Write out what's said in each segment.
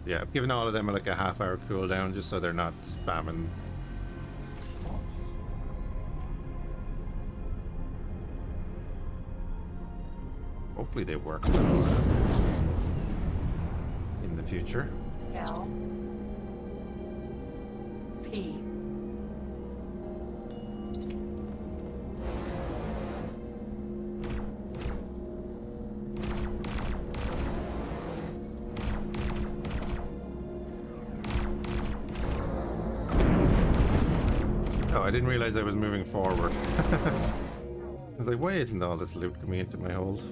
Yeah, I've given all of them like a half-hour cooldown just so they're not spamming. Hopefully they work in the future. L P Oh, I didn't realize I was moving forward. I was like, why isn't all this loot coming into my hold?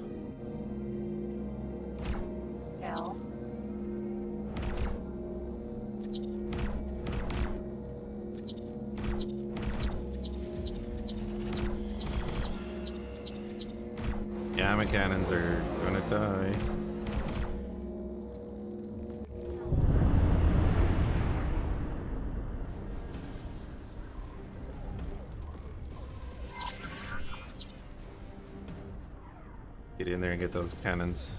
L Gamma cannons are gonna die. Get in there and get those cannons.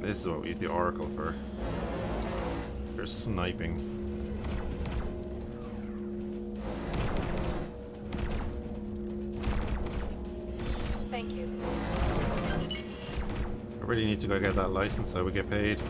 This is what we use the Oracle for. They're sniping. Thank you. I really need to go get that license so we get paid.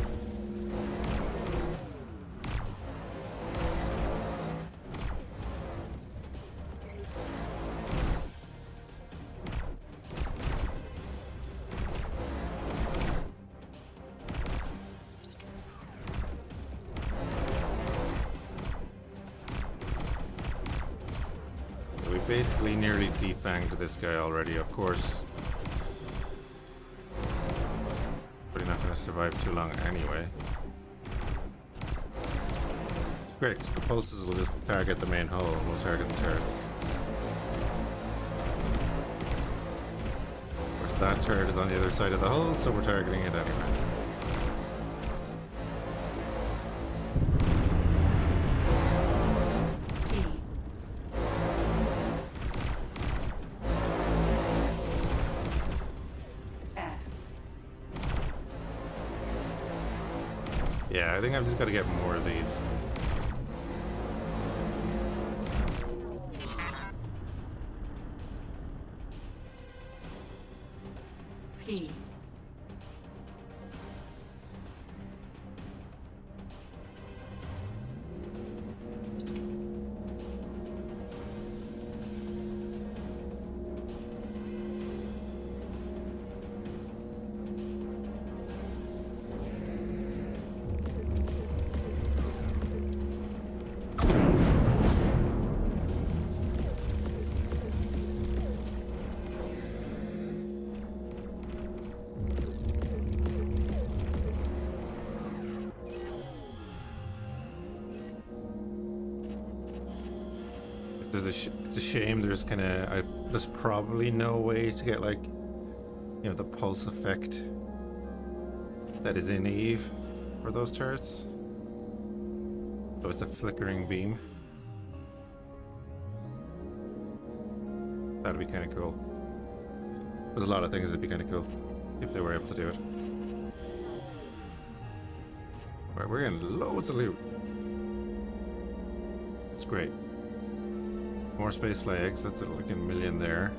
We basically nearly defanged this guy already, of course. But he's not going to survive too long anyway. It's great, because the pulses will just target the main hull and we'll target the turrets. Of course, that turret is on the other side of the hull, so we're targeting it anyway. Yeah, I think I've just got to get more of these. P It's a shame there's there's probably no way to get, like, you know, the pulse effect that is in EvE for those turrets. So it's a flickering beam. That'd be kind of cool. There's a lot of things that'd be kind of cool if they were able to do it. Alright, we're getting loads of loot. It's great. More space flags, that's like a million there.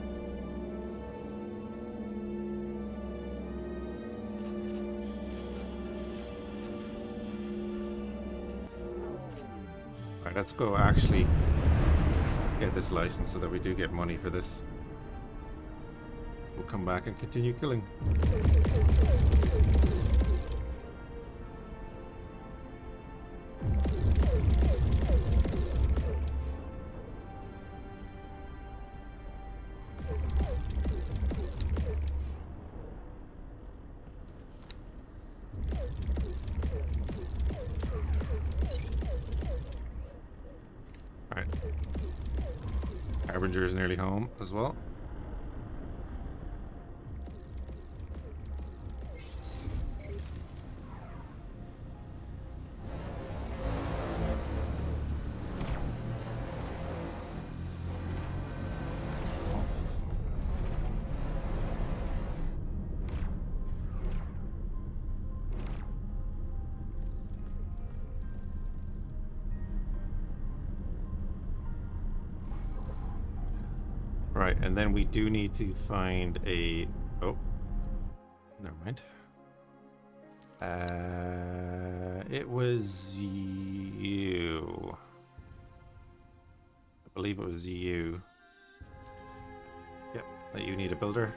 Alright, let's go actually get this license so that we do get money for this. We'll come back and continue killing. Harbinger is nearly home as well. Right, and then we do need to find a... Oh. Never mind. It was you. I believe it was you. Yep, that you need a builder.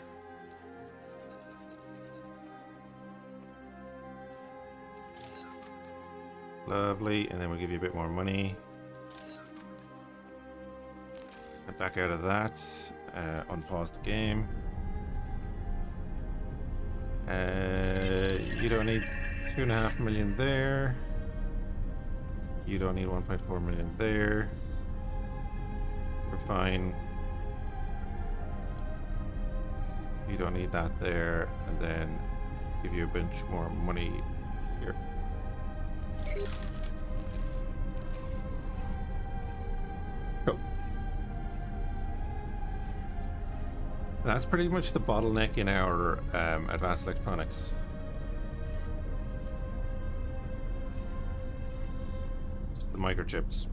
Lovely, and then we'll give you a bit more money. Get back out of that. Unpause the game. You don't need 2.5 million there. You don't need 1.4 million there. We're fine. You don't need that there, and then give you a bunch more money here. Cool. That's pretty much the bottleneck in our advanced electronics. It's the microchips.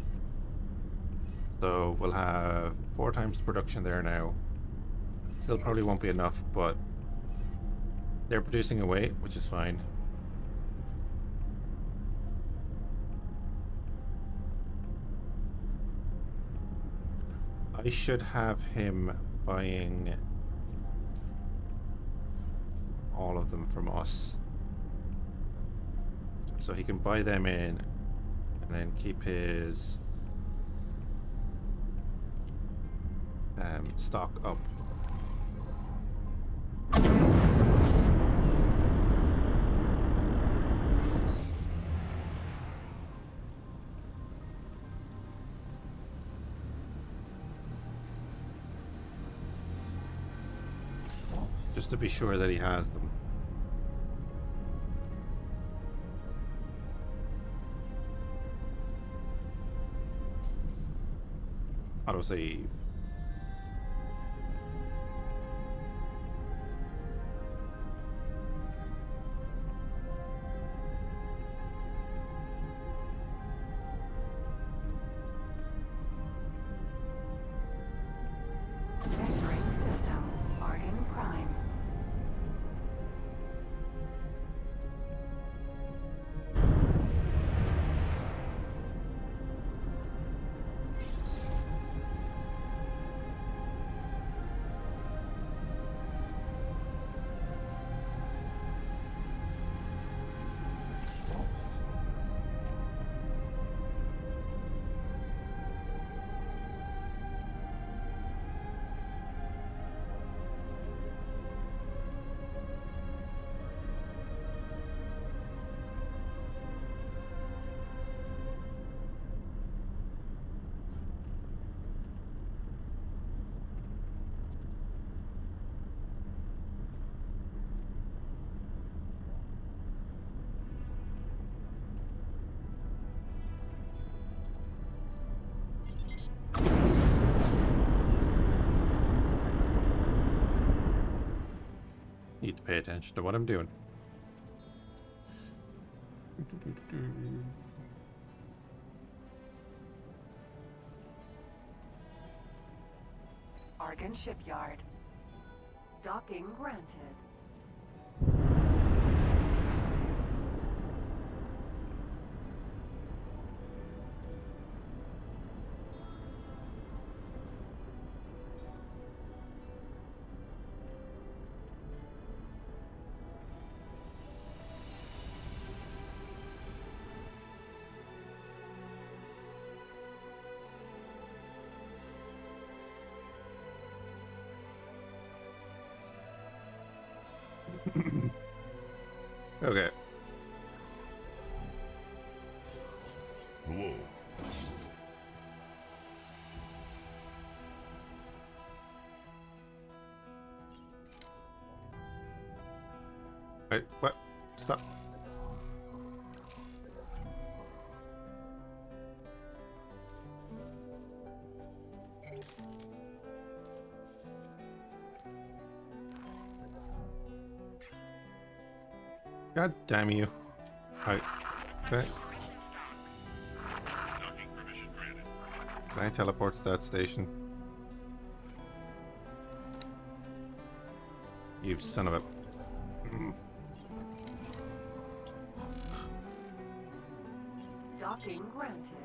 So we'll have 4 times the production there now. Still probably won't be enough, but they're producing away, which is fine. I should have him buying all of them from us, so he can buy them in and then keep his stock up. Just to be sure that he has them. Autosave. Entering system. Arden Prime. Need to pay attention to what I'm doing. Argon Shipyard. Docking granted. Okay. Hello. Wait, what? Stop. God damn you. Okay. Can I teleport to that station? You son of a... Docking granted.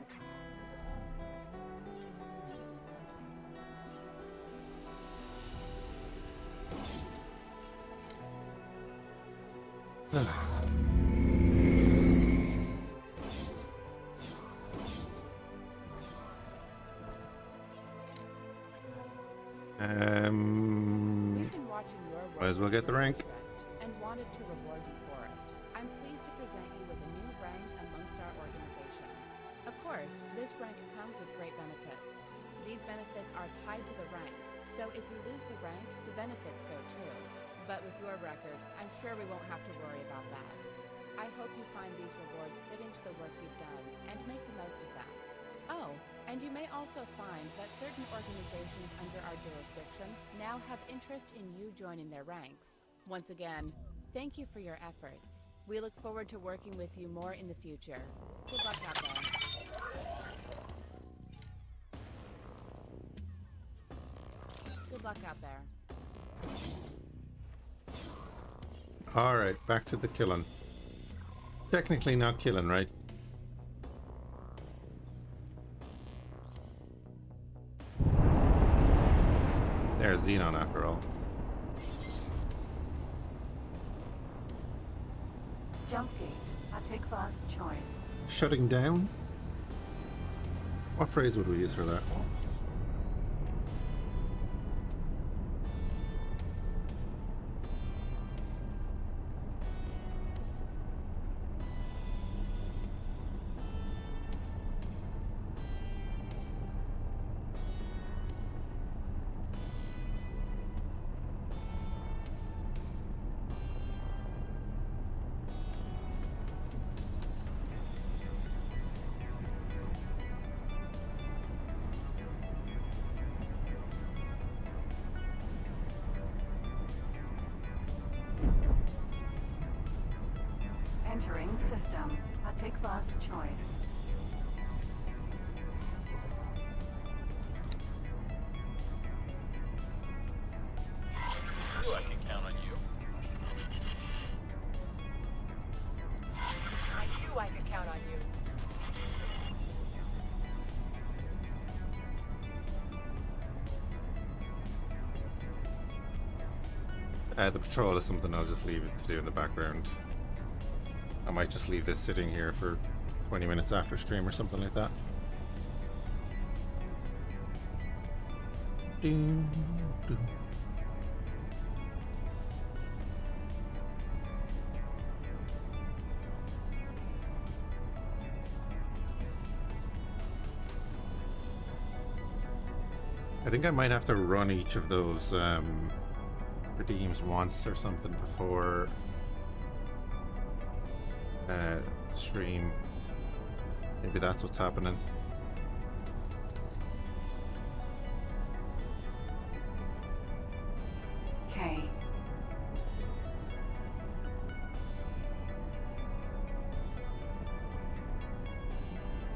We've been watching your work might as well get the with rank. interest and wanted to reward you for it. I'm pleased to present you with a new rank amongst our organization. Of course, this rank comes with great benefits. These benefits are tied to the rank, so if you lose the rank, the benefits go too. But with your record, I'm sure we won't have to worry about that. I hope you find these rewards fit into the work you've done and make the most of them. Oh, and you may also find that certain organizations under our jurisdiction now have interest in you joining their ranks. Once again, thank you for your efforts. We look forward to working with you more in the future. Good luck out there. Good luck out there. Alright, back to the killing. Technically not killing, right? There's Xenon after all. Jump gate. Atikva's choice. Shutting down? What phrase would we use for that? Entering system. Atikva's choice. knew I could count on you. I knew I could count on you. The patrol is something I'll just leave it to do in the background. I might just leave this sitting here for 20 minutes after stream or something like that. Ding, ding. I think I might have to run each of those redeems once or something before stream. Maybe that's what's happening. K.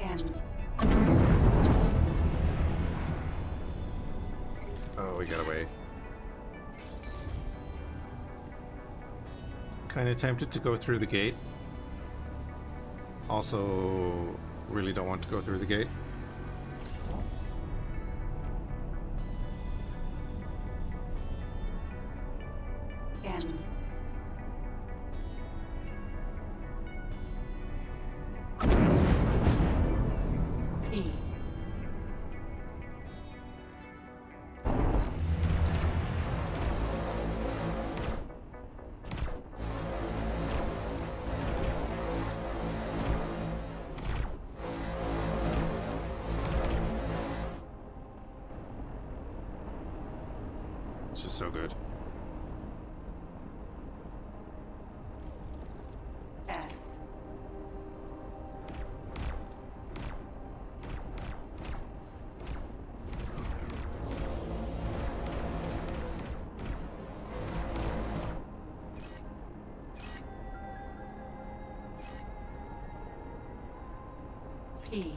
N. Oh, we got away. Kind of tempted to go through the gate. Also, really don't want to go through the gate. N. E. It's just so good. S. E.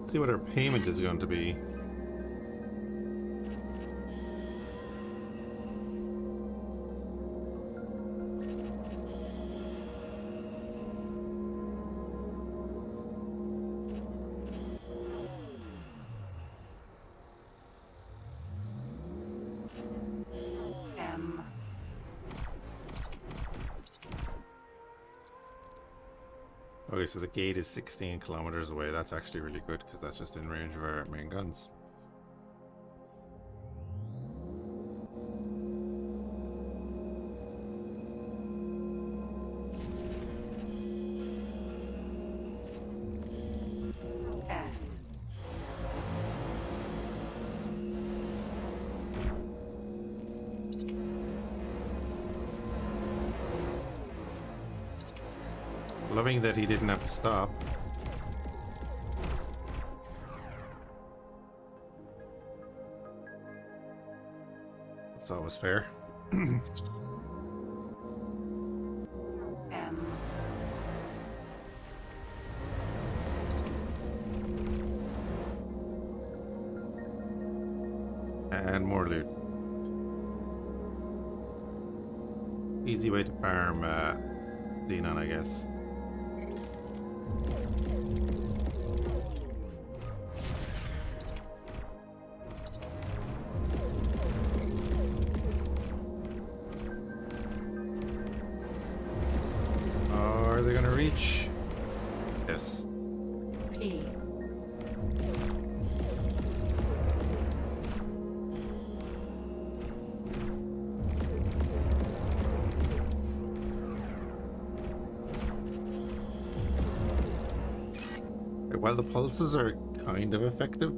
See what our payment is going to be. M. Okay, so the gate is 16 kilometers away. That's actually really good because that's just in range of our main guns. S. Loving that he didn't have to stop. That's always fair. M. And more loot. Easy way to farm Xenon, I guess. Are they gonna reach? Yes. P. While the pulses are kind of effective,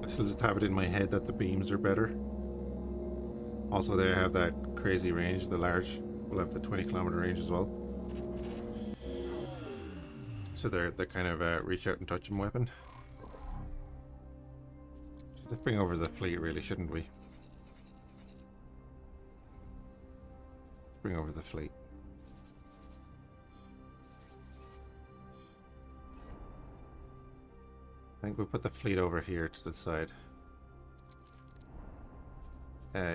I still just have it in my head that the beams are better. Also, they have that crazy range. The large will have the 20-kilometer range as well. So they're kind of reach out and touch 'em weapon. Should bring over the fleet, really, shouldn't we? Bring over the fleet. I think we'll put the fleet over here to the side.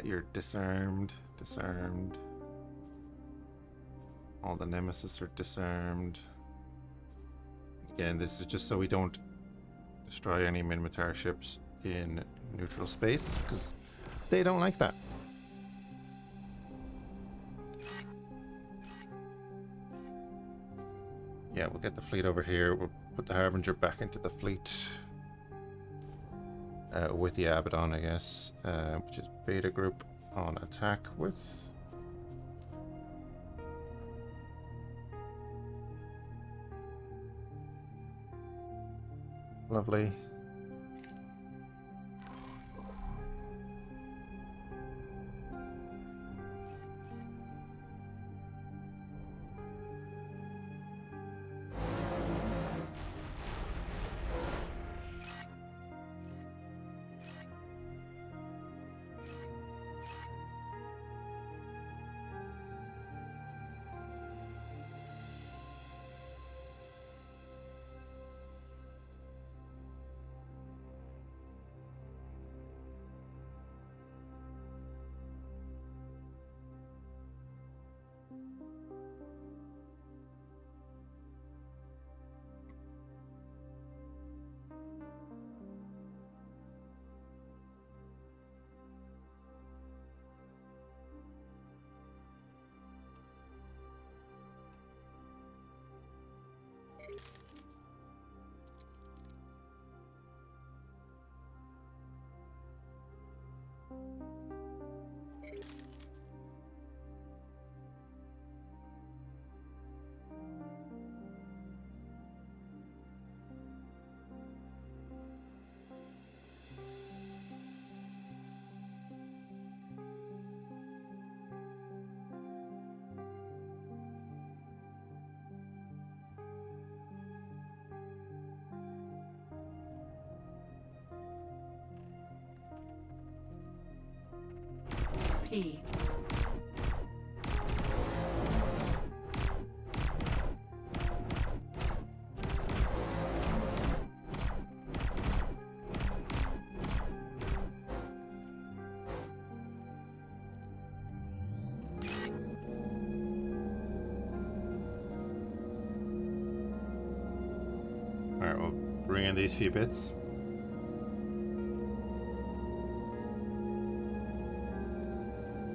You're disarmed. Disarmed. All the nemesis are disarmed. Again, this is just so we don't destroy any Minmatar ships in neutral space, because they don't like that. Yeah, we'll get the fleet over here. We'll put the Harbinger back into the fleet. With the Abaddon, I guess. Which is Beta Group on attack with. Lovely. P. in these few bits.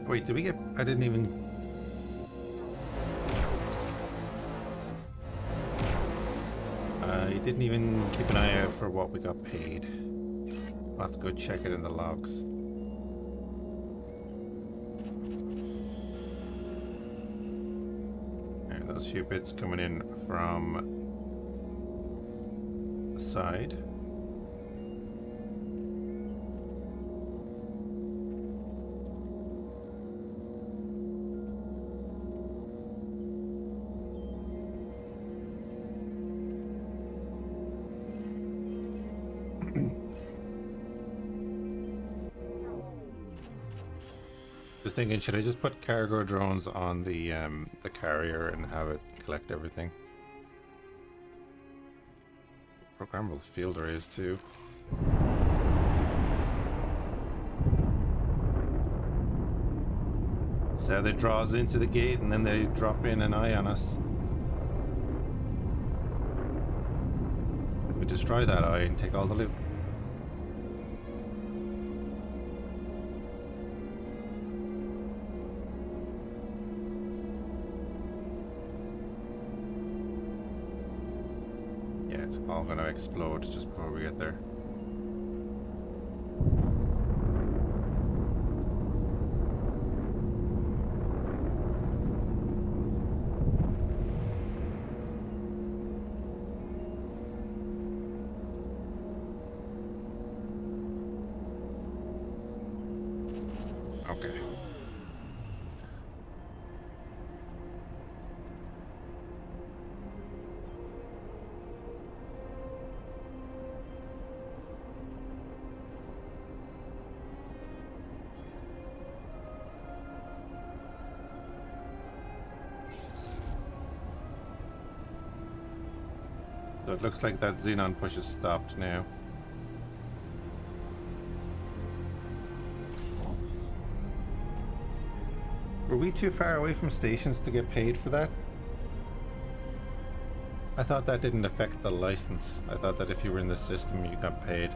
Wait, did we get... I didn't even... I didn't even keep an eye out for what we got paid. I'll have to go check it in the logs. And those few bits coming in from the side. Just thinking, should I just put cargo drones on the carrier and have it collect everything? Programmable field arrays too. So they draw us into the gate and then they drop in an eye on us. We destroy that eye and take all the loot. It's all going to explode just before we get there. Okay. So it looks like that Xenon push is stopped now. Were we too far away from stations to get paid for that? I thought that didn't affect the license. I thought that if you were in the system you got paid.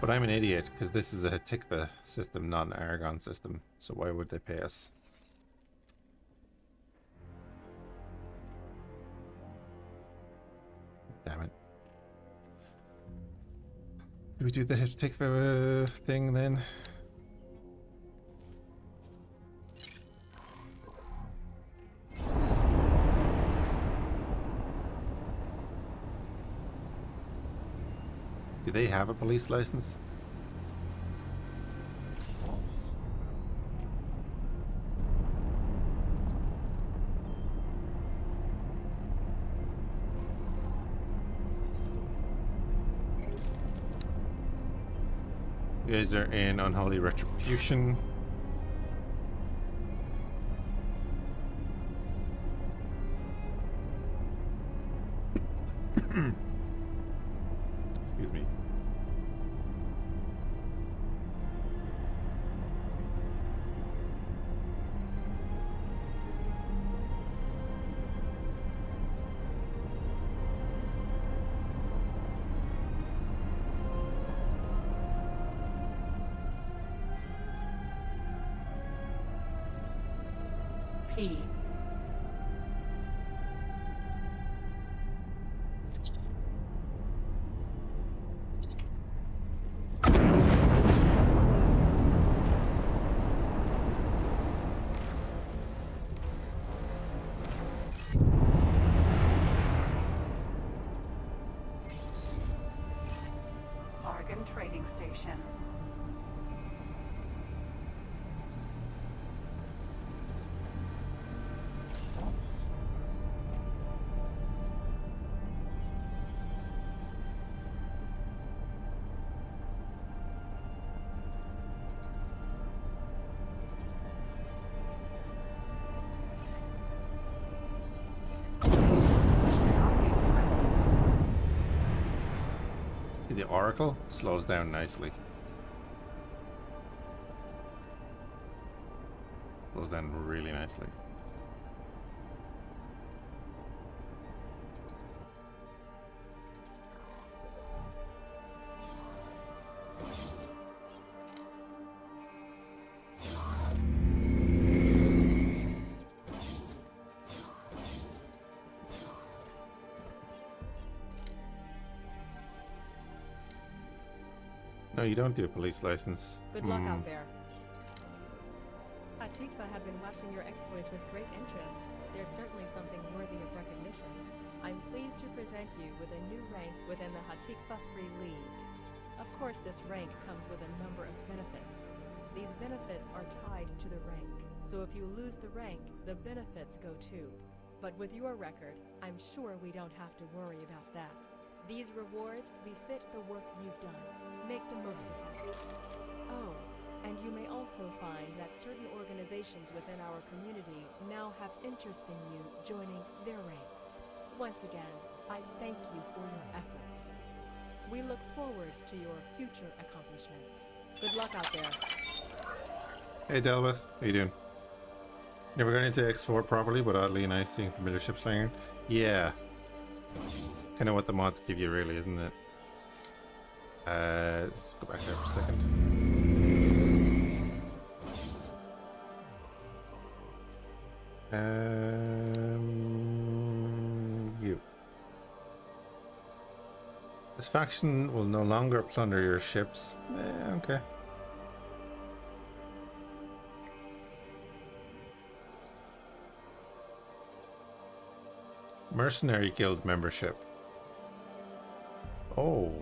But I'm an idiot, because this is a Tikva system, not an Aragon system. So why would they pay us? Damn it. Do we do the Tikva thing then? Do they have a police license? You guys are in Unholy Retribution. Excuse me. P. Bargain trading station. See, the Oracle slows down nicely. goes down really nicely. No, you don't do a police license. Good luck out there. Hatikva have been watching your exploits with great interest. There's certainly something worthy of recognition. I'm pleased to present you with a new rank within the Hatikva Free League. Of course, this rank comes with a number of benefits. These benefits are tied to the rank, so if you lose the rank, the benefits go too. But with your record, I'm sure we don't have to worry about that. These rewards befit the work you've done. Make the most of them. Oh, and you may also find that certain organizations within our community now have interest in you joining their ranks. Once again, I thank you for your efforts. We look forward to your future accomplishments. Good luck out there. Hey Delwith, how you doing? Never got into X4 properly, but oddly nice seeing familiar ships flying. Yeah. Kind of what the mods give you, really, isn't it? Let's go back there for a second. You. This faction will no longer plunder your ships. Okay. Mercenary Guild membership. Oh.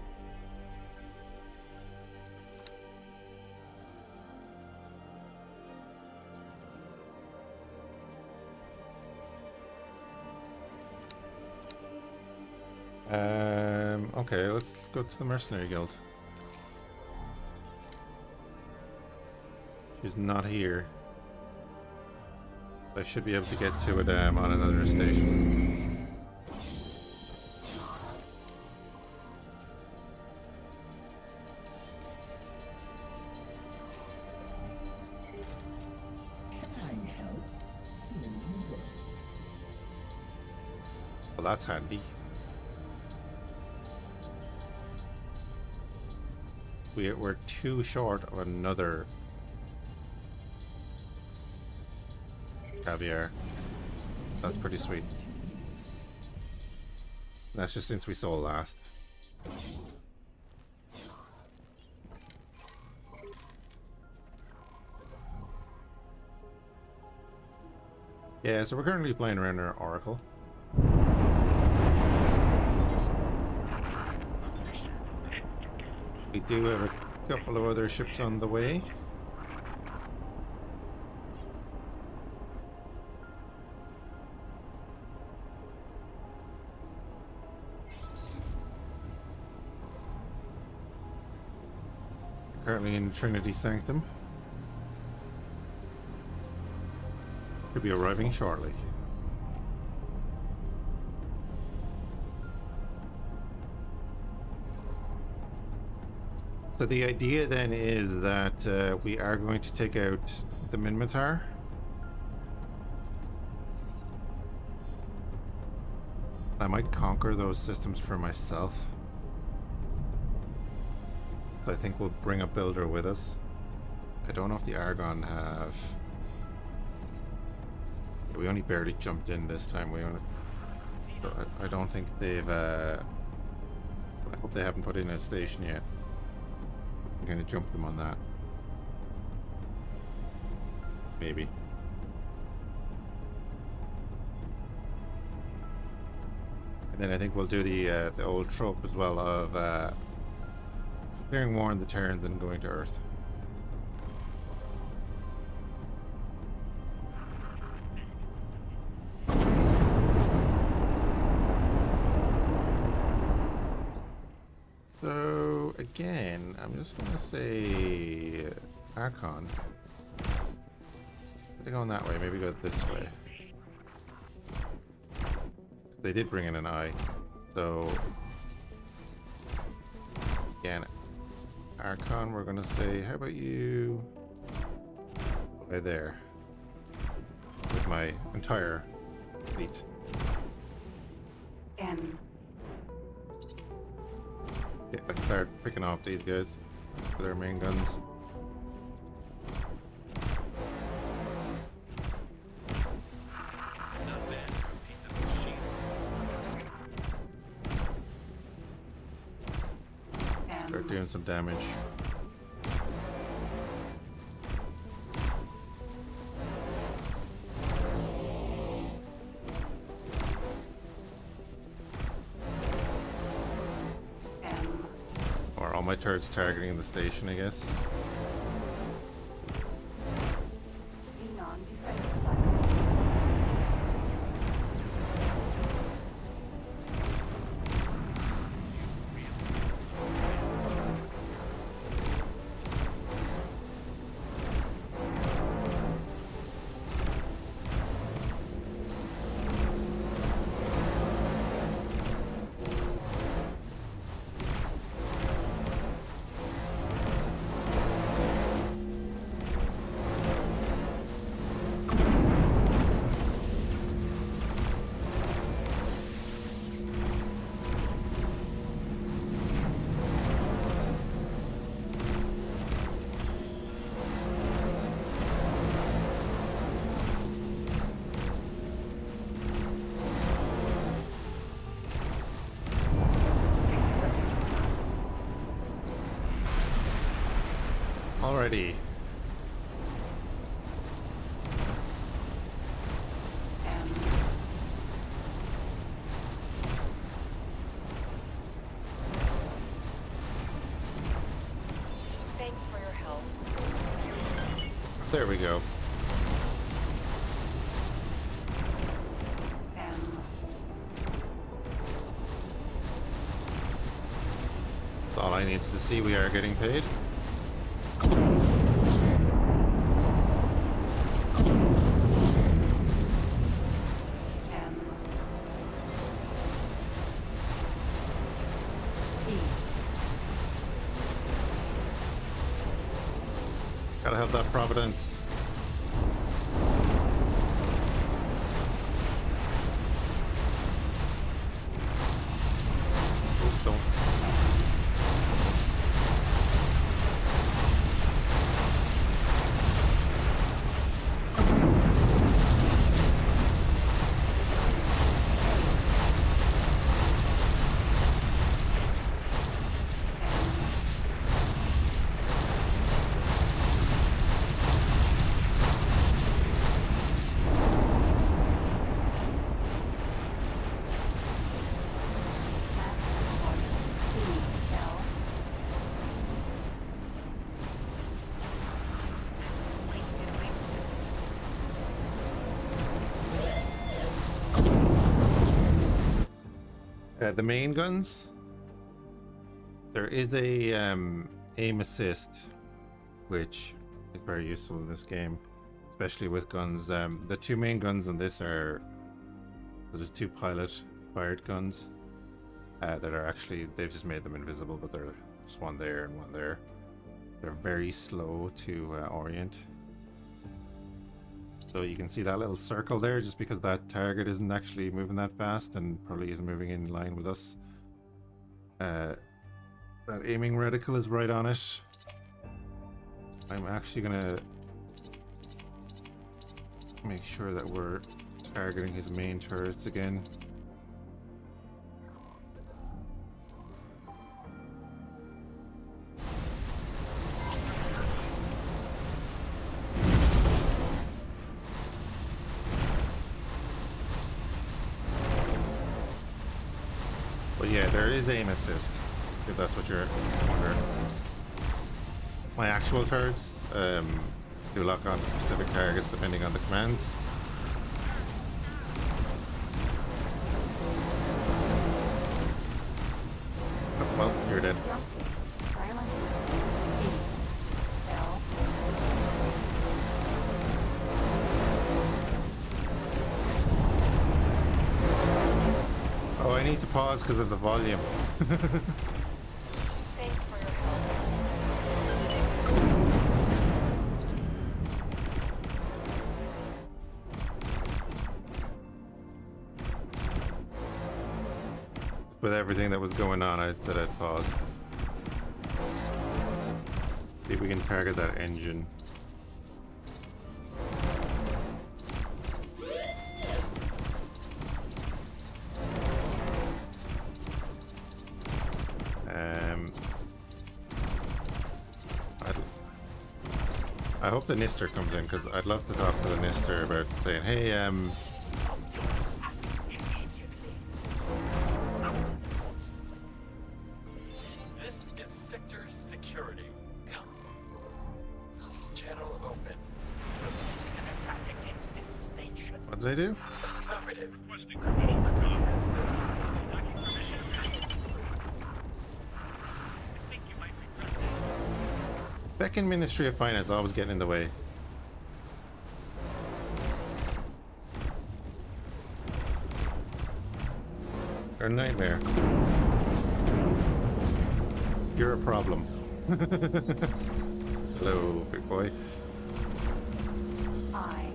Okay, let's go to the Mercenary Guild. She's not here. I should be able to get to it on another station. Well, that's handy. We're too short of another caviar. That's pretty sweet. That's just since we saw last. Yeah, so we're currently flying around our Oracle. We do have a couple of other ships on the way. Currently in Trinity Sanctum. Could be arriving shortly. So the idea then is that we are going to take out the Minmatar. I might conquer those systems for myself. So I think we'll bring a builder with us. I don't know if the Argon have... We only barely jumped in this time. So I don't think they've... I hope they haven't put in a station yet. I'm gonna jump them on that. Maybe. And then I think we'll do the old trope as well of clearing war on the Terrans and going to Earth. So again, I'm just gonna say Archon. They're going that way, maybe go this way. They did bring in an eye, so again, Archon, we're gonna say, how about you by there? with my entire fleet. N. Yeah, let's start picking off these guys for their main guns. Start doing some damage. Or all my turrets targeting the station, I guess. Xenon defensive platform. Alrighty. Thanks for your help. There we go. That's all I needed to see. We are getting paid. Gotta have that Providence. Oh, don't. The main guns, there is a aim assist, which is very useful in this game, especially with guns. The two main guns on this are, there's two pilot fired guns that are actually, they've just made them invisible, but they're just one there and one there. They're very slow to orient. So you can see that little circle there, just because that target isn't actually moving that fast and probably isn't moving in line with us. That aiming reticle is right on it. I'm actually gonna make sure that we're targeting his main turrets again. But yeah, there is aim assist, if that's what you're wondering. My actual turrets do lock on to specific targets depending on the commands. Oh, well, you're dead. Oh, I need to pause because of the volume. Thanks for your help. with everything that was going on, I said I'd pause. See if we can target that engine. I hope the Nister comes in, because I'd love to talk to the Nister about saying, hey, This is sector security. Come. This channel open. An attack against this station. what did I do? Affirmative. Second Ministry of Finance always getting in the way. They're a nightmare. You're a problem. Hello, big boy. I.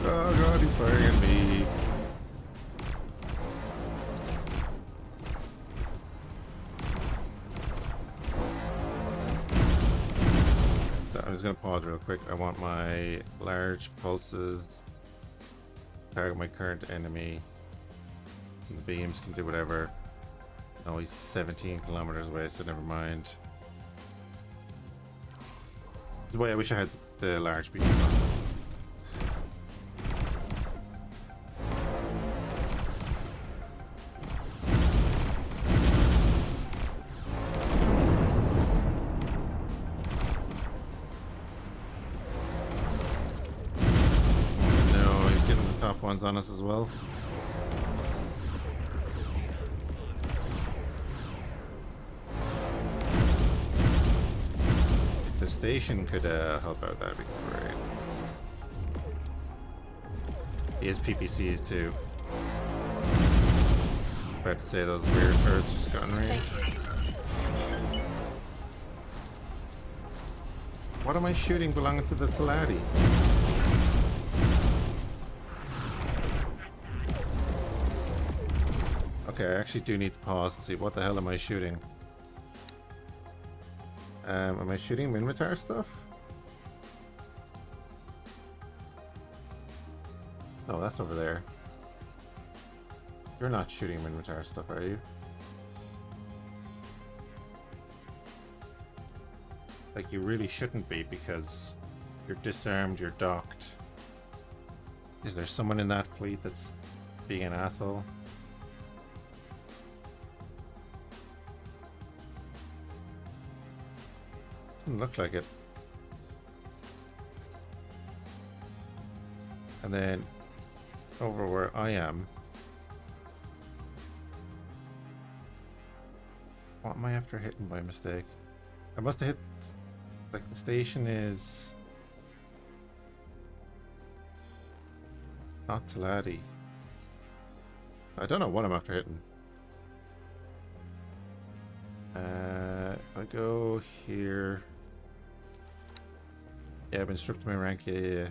Oh god, he's firing at me. I'm just gonna pause real quick. I want my large pulses target my current enemy. And the beams can do whatever. Oh, he's 17 kilometers away, so never mind. This is why I wish I had the large beams on. Ones on us as well. If the station could help out, that'd be great. He has PPCs too. About to say those weird turrets just got in range. What am I shooting belonging to the Saladi? Okay, I actually do need to pause and see what the hell am I shooting. Am I shooting Minmatar stuff? Oh, that's over there. You're not shooting Minmatar stuff, are you? Like, you really shouldn't be, because you're disarmed, you're docked. Is there someone in that fleet that's being an asshole? Doesn't look like it. And then over where I am, what am I after hitting by mistake? I must have hit, like, the station is not Taladi. I don't know what I'm after hitting. If I go here, yeah, I've been stripped of my rank. Yeah.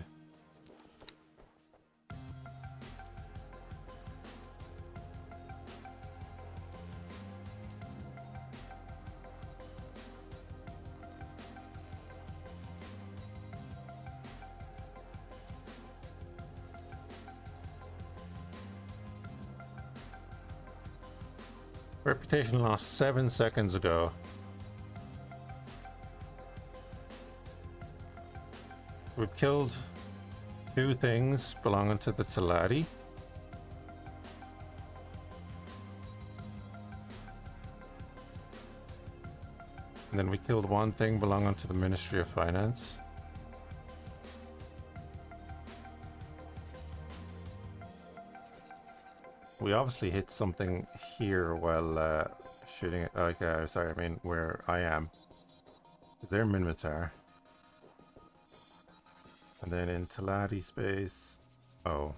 Reputation lost 7 seconds ago. So we've killed 2 things belonging to the Taladi. And then we killed 1 thing belonging to the Ministry of Finance. We obviously hit something here while shooting it. Okay, sorry, I mean where I am. They're Minmatar. And then in Taladi space. Oh.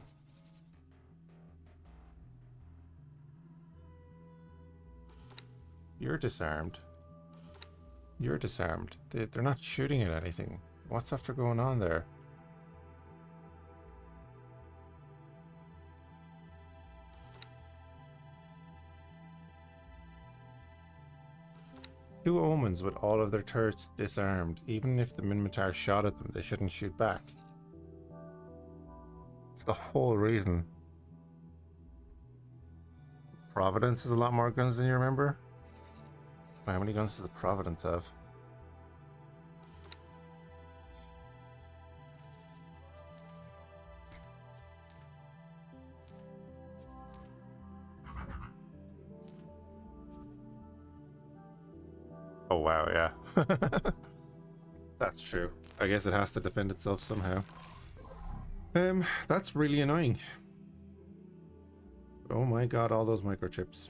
You're disarmed. You're disarmed. They're not shooting at anything. What's after going on there? Two omens with all of their turrets disarmed. Even if the Minmatar shot at them, they shouldn't shoot back. It's the whole reason. Providence has a lot more guns than you remember. How many guns does the Providence have? Oh wow, yeah. That's true. I guess it has to defend itself somehow. That's really annoying. Oh my god, all those microchips.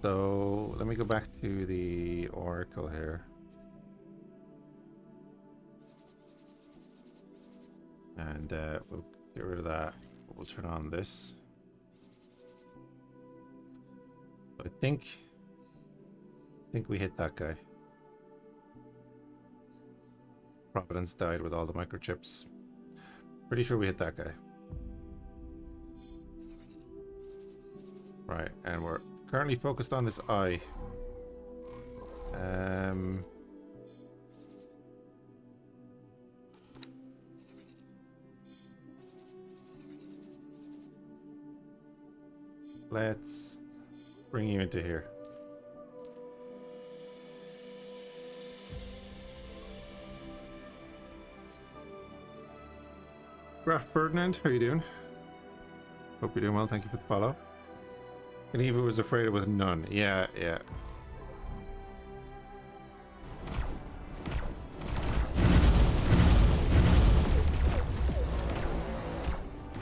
So, let me go back to the Oracle here. And we'll get rid of that. We'll turn on this. I think we hit that guy. Providence died with all the microchips. Pretty sure we hit that guy. Right, and we're currently focused on this eye. Let's bring you into here. Graf Ferdinand, how you doing? Hope you're doing well, thank you for the follow. And Eva was afraid it was none. Yeah, yeah.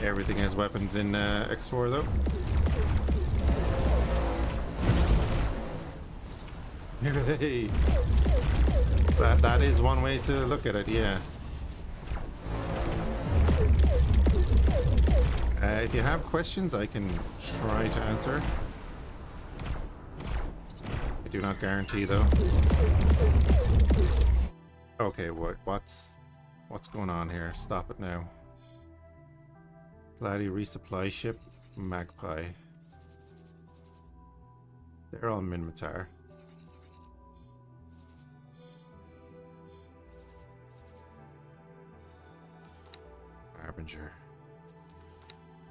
Everything has weapons in X4 though. Hey. That is one way to look at it, yeah. If you have questions, I can try to answer. I do not guarantee, though. Okay, what's going on here? Stop it now. Gladi resupply ship, Magpie. They're all Minmatar. Harbinger.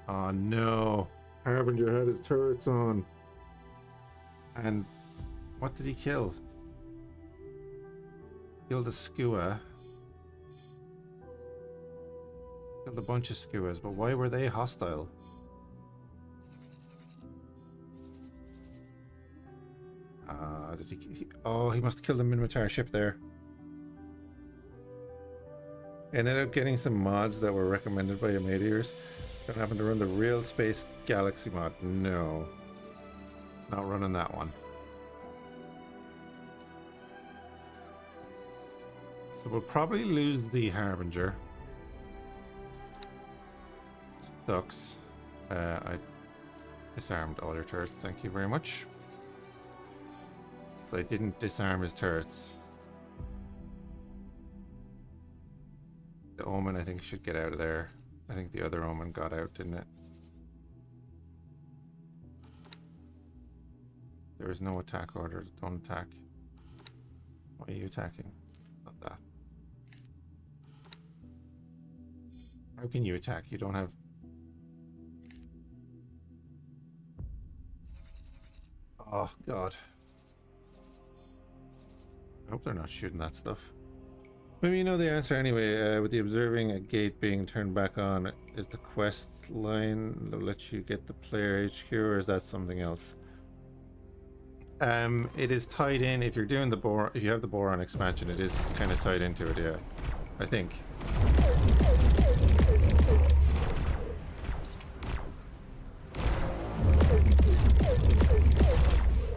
Oh no, Harbinger had his turrets on. And what did he kill? Killed a skua. Killed a bunch of skuas, but why were they hostile? Did he oh, he must have killed a Minmatar ship there. Ended up getting some mods that were recommended by your mateers. Don't happen to run the Real Space Galaxy mod. No. Not running that one. So we'll probably lose the Harbinger. Sucks. I disarmed all your turrets. Thank you very much. So I didn't disarm his turrets. The Omen, I think, should get out of there. I think the other Omen got out, didn't it? There is no attack orders. Don't attack. Why are you attacking? Not that. How can you attack? You don't have... Oh, God. I hope they're not shooting that stuff. Maybe you know the answer anyway. With the observing a gate being turned back on, is the quest line that lets you get the player HQ, or is that something else? It is tied in. If you're doing the if you have the Boron expansion, it is kind of tied into it. Yeah, I think.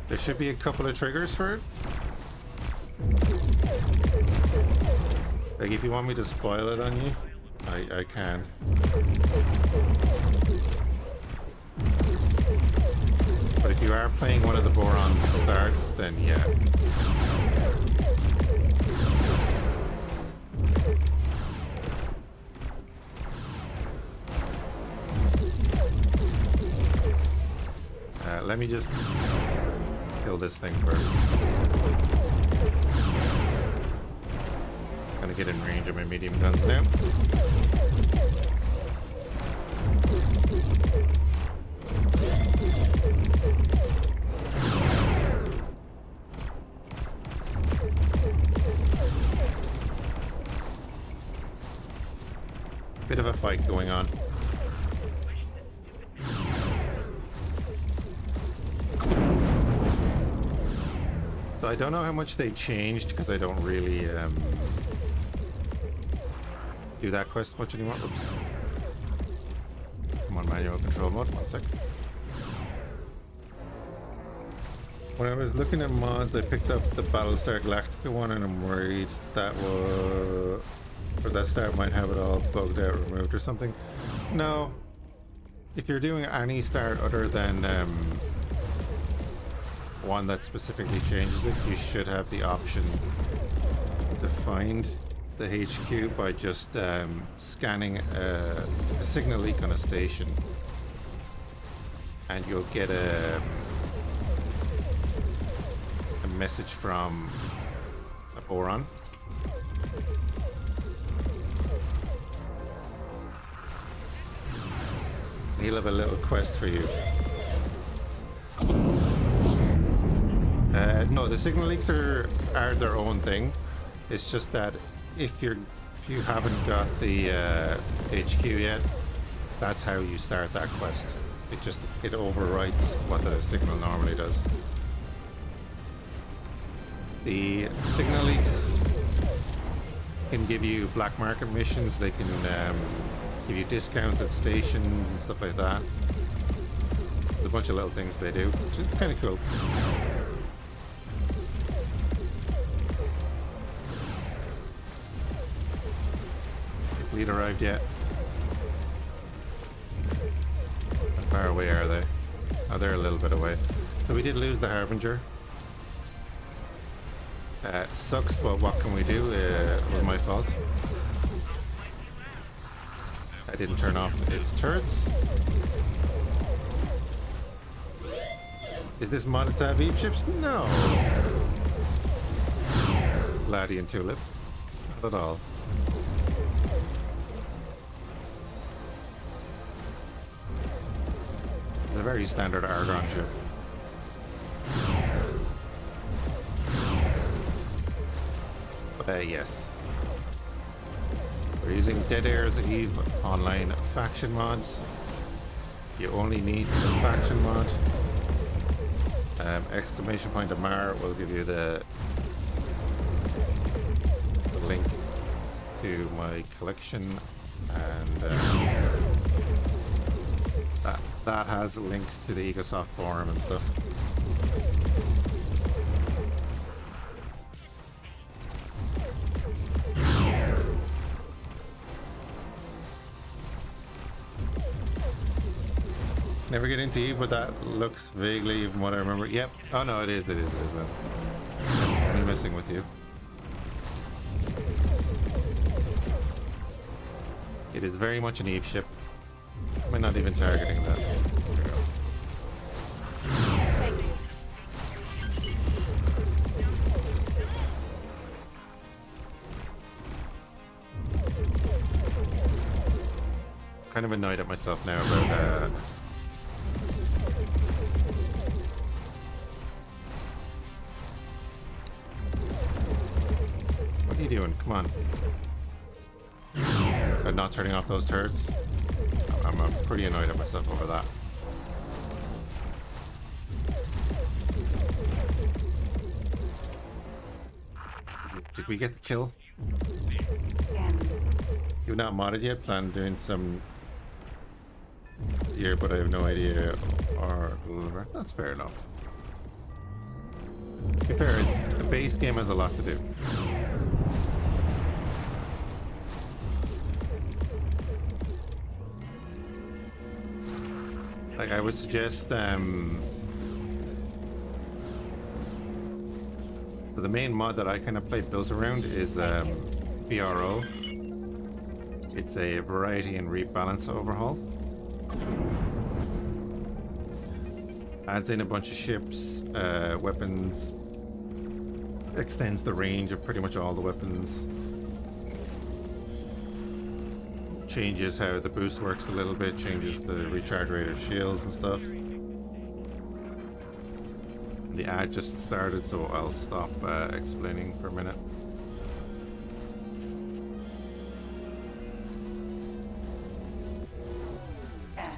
There should be a couple of triggers for it. Like, if you want me to spoil it on you, I can. But if you are playing one of the Boron starts, then yeah. Let me just kill this thing first. Gonna get in range of my medium guns now. Bit of a fight going on. So I don't know how much they changed because I don't really do that quest much anymore. Oops. I'm on manual control mode. 1 sec. When I was looking at mods, I picked up the Battlestar Galactica one, and I'm worried that that start might have it all bugged out, removed, or something. No. If you're doing any start other than one that specifically changes it, you should have the option to find the HQ by just scanning a signal leak on a station, and you'll get a message from a Boron. He'll have a little quest for you. No, the signal leaks are their own thing. It's just that if you haven't got the HQ yet, that's how you start that quest. It overwrites what the signal normally does. The signal leaks can give you black market missions. They can give you discounts at stations and stuff like that. There's a bunch of little things they do, which is kind of cool. Fleet arrived yet? How far away are they? Oh, they're a little bit away. So we did lose the Harbinger. Sucks, but what can we do? It was my fault. I didn't turn off its turrets. Is this modded to have EvE ships? No. Gladian Tulip. Not at all. It's a very standard Argon ship. Yes. We're using Deadairs EvE online faction mods. You only need the faction mod. Exclamation point Amarr will give you the link to my collection, and that has links to the Ecosoft forum and stuff. Never get into EvE, but that looks vaguely from what I remember. Yep. Oh no, it is. I'm only messing with you. It is very much an EvE ship. We're not even targeting that. There we go. Kind of annoyed at myself now about what are you doing? Come on. About not turning off those turrets. I'm pretty annoyed at myself over that. Did we get the kill? You're not modded yet? Plan doing some here, but I have no idea. Or that's fair enough. To be fair, the base game has a lot to do. Like, I would suggest, so the main mod that I kind of played built around is BRO. It's a variety and rebalance overhaul. Adds in a bunch of ships, weapons, extends the range of pretty much all the weapons. Changes how the boost works a little bit, changes the recharge rate of shields and stuff. The ad just started, so I'll stop explaining for a minute. Yes.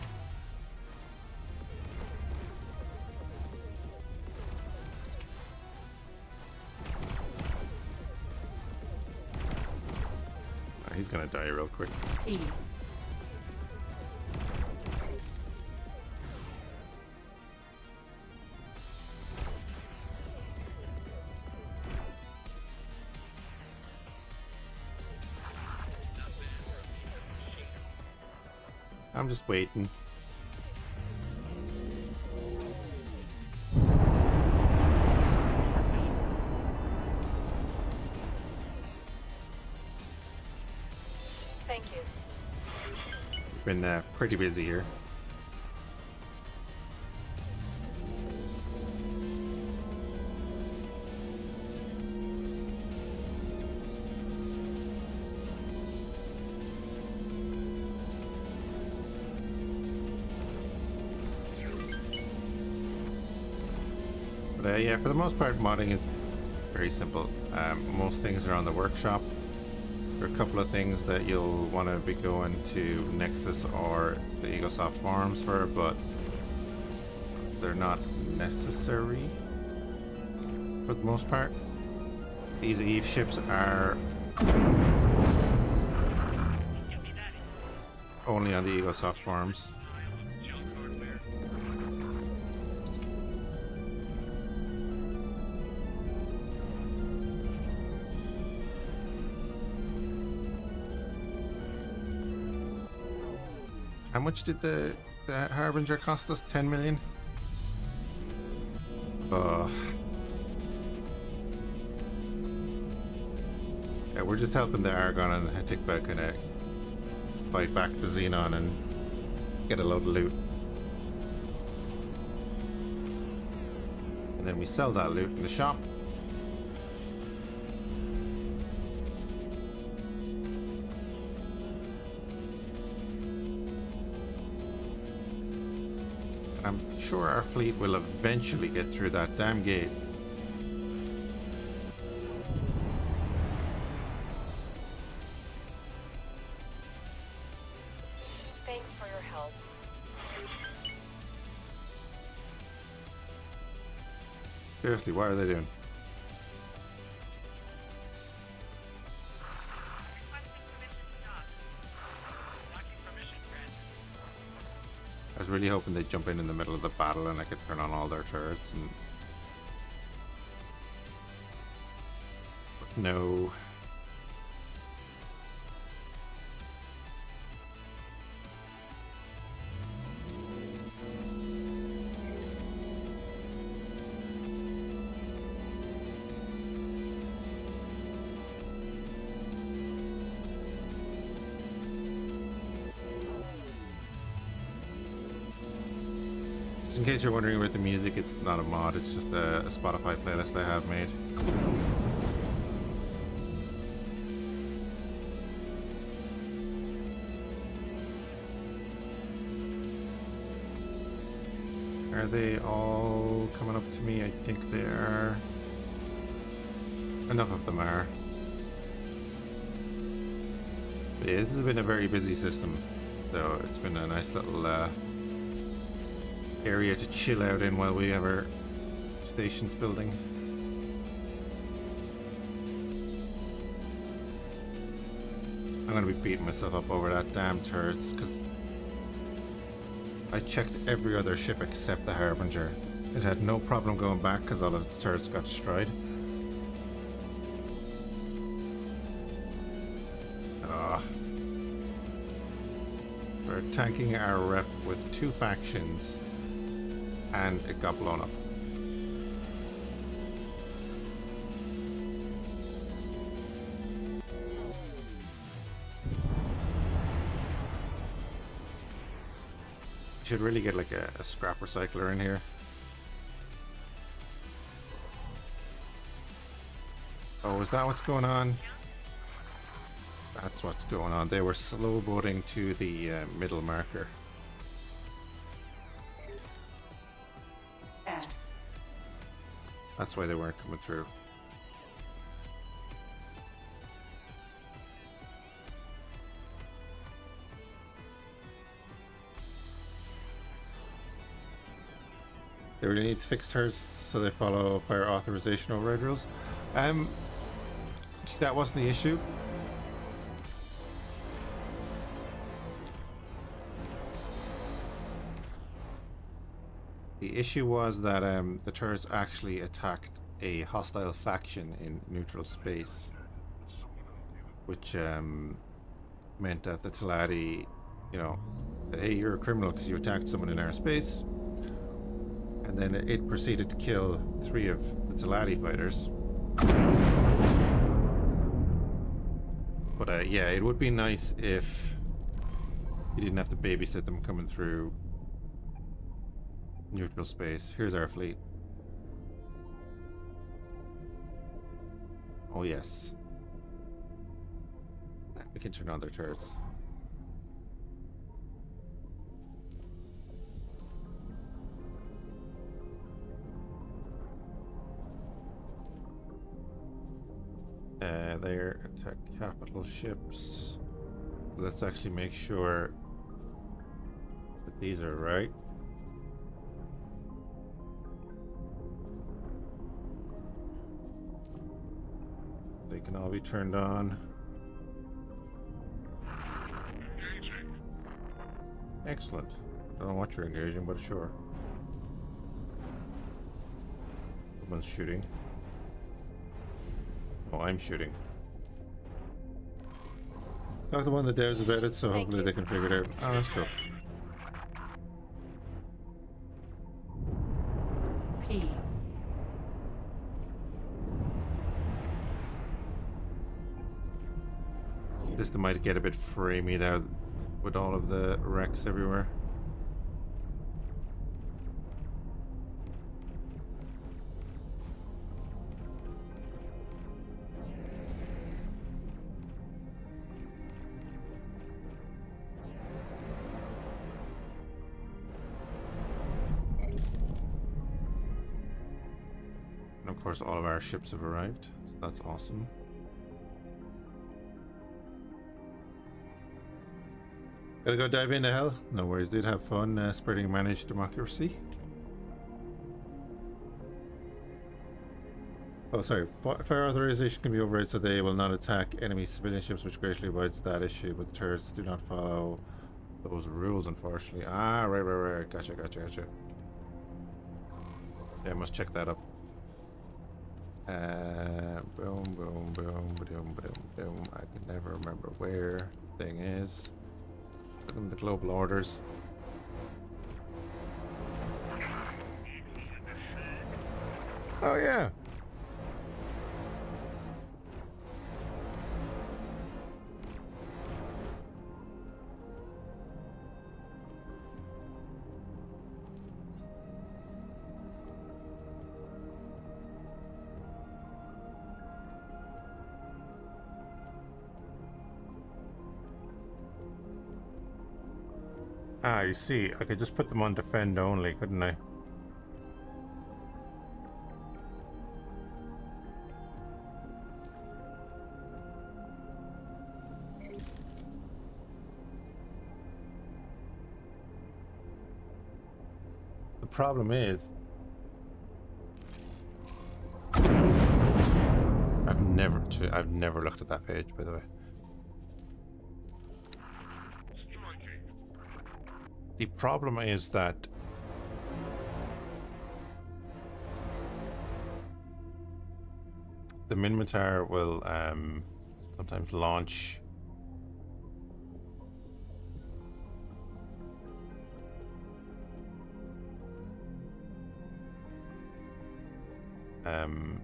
He's gonna die real quick. E. I'm just waiting. Thank you. Been pretty busy here. But yeah, for the most part, modding is very simple. Most things are on the workshop. There are a couple of things that you'll want to be going to Nexus or the Egosoft forums for, but they're not necessary for the most part. These EVE ships are only on the Egosoft forums. How much did the Harbinger cost us? 10 million? Ugh. Yeah, we're just helping the Argon and Hatikba kind of fight back the Xenon and get a load of loot. And then we sell that loot in the shop. I'm sure our fleet will eventually get through that damn gate. Thanks for your help. Seriously, what are they doing? I was really hoping they'd jump in the middle of the battle and I could turn on all their turrets and... But no. In case you're wondering about the music, it's not a mod, it's just a Spotify playlist I have made. Are they all coming up to me? I think they are. Enough of them are. But yeah, this has been a very busy system, so it's been a nice little area to chill out in while we have our stations building. I'm gonna be beating myself up over that damn turrets because I checked every other ship except the Harbinger. It had no problem going back because all of its turrets got destroyed. We're tanking our rep with 2 factions, and it got blown up. Should really get like a scrap recycler in here. Oh, is that what's going on? That's what's going on. They were slow boating to the middle marker. S. That's why they weren't coming through. They really need to fix turrets so they follow fire authorization override rules. That wasn't the issue. The issue was that the turrets actually attacked a hostile faction in neutral space, which meant that the Talati, you know, hey, you're a criminal because you attacked someone in our space. And then it proceeded to kill 3 of the Talati fighters. But yeah, it would be nice if you didn't have to babysit them coming through neutral space. Here's our fleet. Oh yes. We can turn on their turrets. They're attack capital ships. Let's actually make sure that these are right. They can all be turned on. Excellent. Don't know what you're engaging, but sure. Someone's shooting. Oh, I'm shooting. Talk to one of the devs about it, so hopefully they can figure it out. Oh, that's cool. P. This might get a bit framey there with all of the wrecks everywhere. And of course all of our ships have arrived, so that's awesome. Gotta go dive into hell? No worries, did have fun spreading managed democracy. Oh, sorry. Fire authorization can be overridden so they will not attack enemy civilian ships, which greatly avoids that issue, but turrets do not follow those rules, unfortunately. Ah, right. Gotcha. Yeah, I must check that up. Boom. I can never remember where the thing is. Look at the global orders. Oh yeah. Ah, you see, I could just put them on defend only, couldn't I? The problem is, I've never looked at that page, by the way. The problem is that the Minmatar will sometimes launch Um,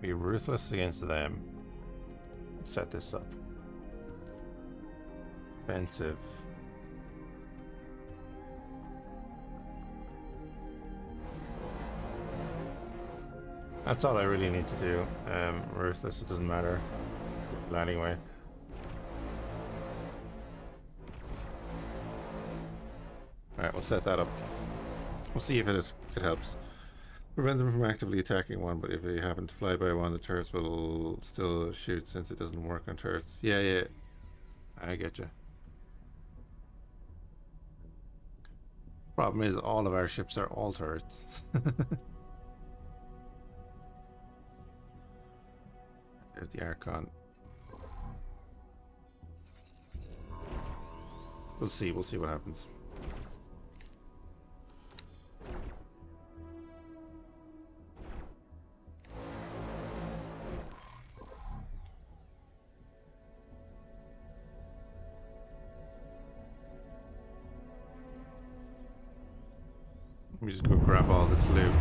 be ruthless against them. Set this up. Expensive. That's all I really need to do. Ruthless, it doesn't matter. Anyway. Alright, we'll set that up. We'll see if it helps. Prevent them from actively attacking one, but if they happen to fly by one, the turrets will still shoot since it doesn't work on turrets. Yeah, yeah. I get you. Problem is, all of our ships are all turrets. There's the Archon. We'll see what happens. Let me just go grab all this loot.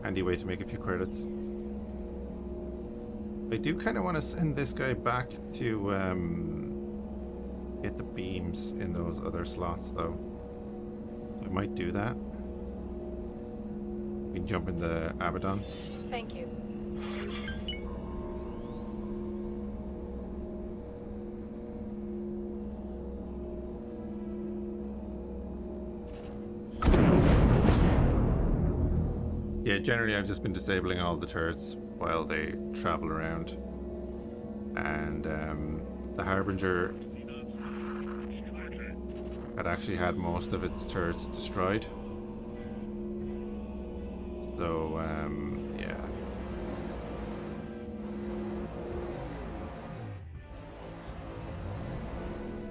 Handy way to make a few credits. I do kind of want to send this guy back to hit the beams in those other slots, though. I might do that. We can jump in the Abaddon. Thank you. Yeah, generally I've just been disabling all the turrets while they travel around. And the Harbinger had actually had most of its turrets destroyed. So, yeah.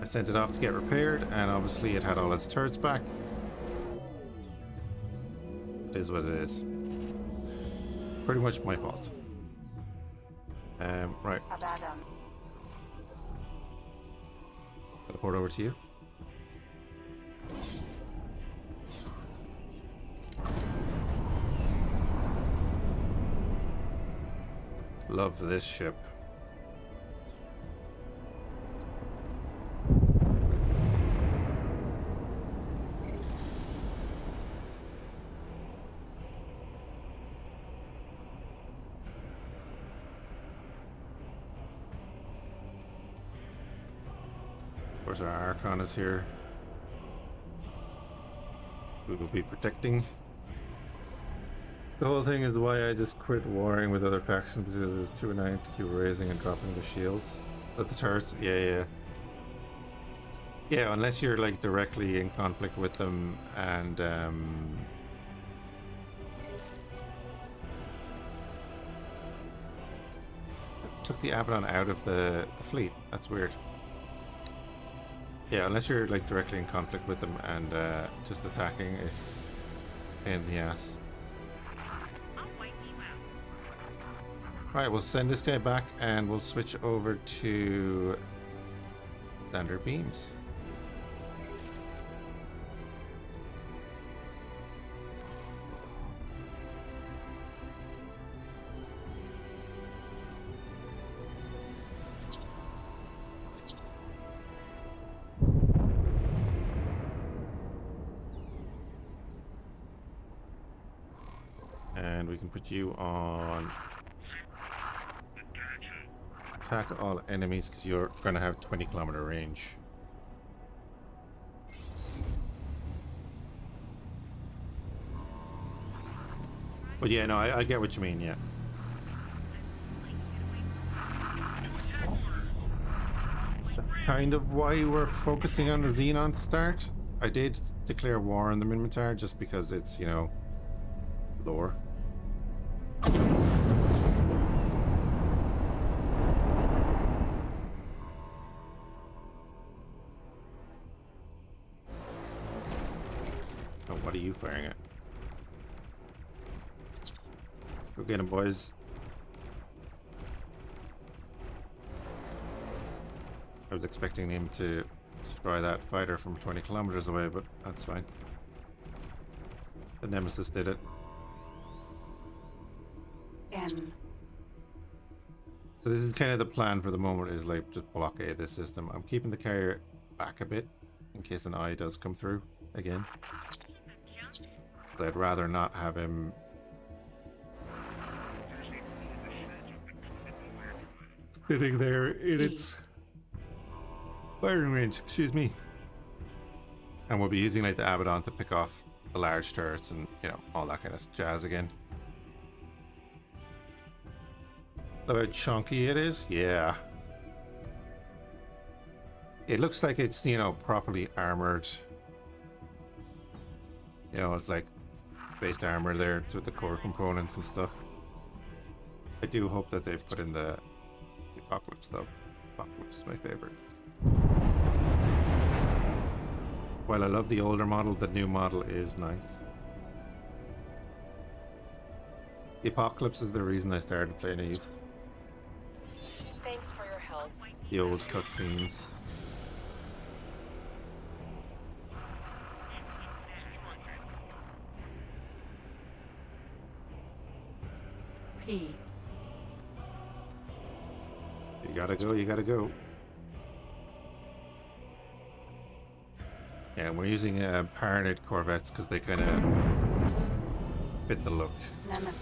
I sent it off to get repaired, and obviously it had all its turrets back. It is what it is. Pretty much my fault. Right. Abaddon. Teleport over to you. Love this ship. Of course, our Archon is here. We will be protecting. The whole thing is why I just quit warring with other factions, because it was too annoying to keep raising and dropping the shields. But the turrets, yeah. Yeah, unless you're like directly in conflict with them and took the Abaddon out of the fleet. That's weird. Yeah, unless you're like directly in conflict with them and just attacking, it's a pain in the ass. Right, we'll send this guy back and we'll switch over to standard beams. And we can put you on attack all enemies because you're going to have 20-kilometer range. But yeah, no, I get what you mean, yeah. That's kind of why we're focusing on the Xenon to start. I did declare war on the Minmatar just because it's, you know, lore. Oh, what are you firing at? Go get him, boys. I was expecting him to destroy that fighter from 20 kilometers away, but that's fine. The Nemesis did it. N. So this is kind of the plan for the moment, is like just blockade this system. I'm keeping the carrier back a bit in case an eye does come through again. So I'd rather not have him sitting there in its firing range, excuse me. And we'll be using like the Abaddon to pick off the large turrets and, you know, all that kind of jazz again. Look how chunky it is. Yeah. It looks like it's, you know, properly armored. You know, it's like based armor there with the core components and stuff. I do hope that they put in the Apocalypse though. Apocalypse is my favorite. While I love the older model, the new model is nice. The Apocalypse is the reason I started playing EvE. Thanks for your help. The old cutscenes. P. You gotta go, you gotta go. Yeah, we're using Paranite Corvettes because they kind of fit the look. Nemesis.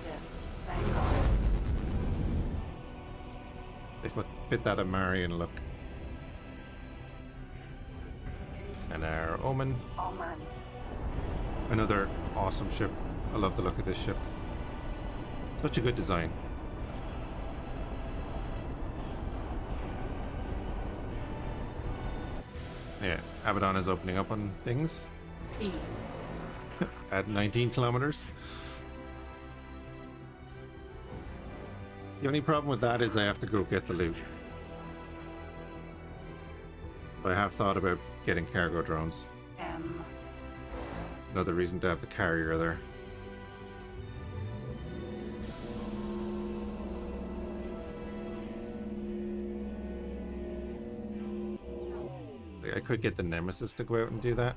Vanguard. They fit that Amarrian look. And our Omen. Amarr. Another awesome ship. I love the look of this ship. Such a good design. Yeah, Abaddon is opening up on things. E. At 19 kilometers. The only problem with that is I have to go get the loot. So I have thought about getting cargo drones. M. Another reason to have the carrier there. I could get the Nemesis to go out and do that.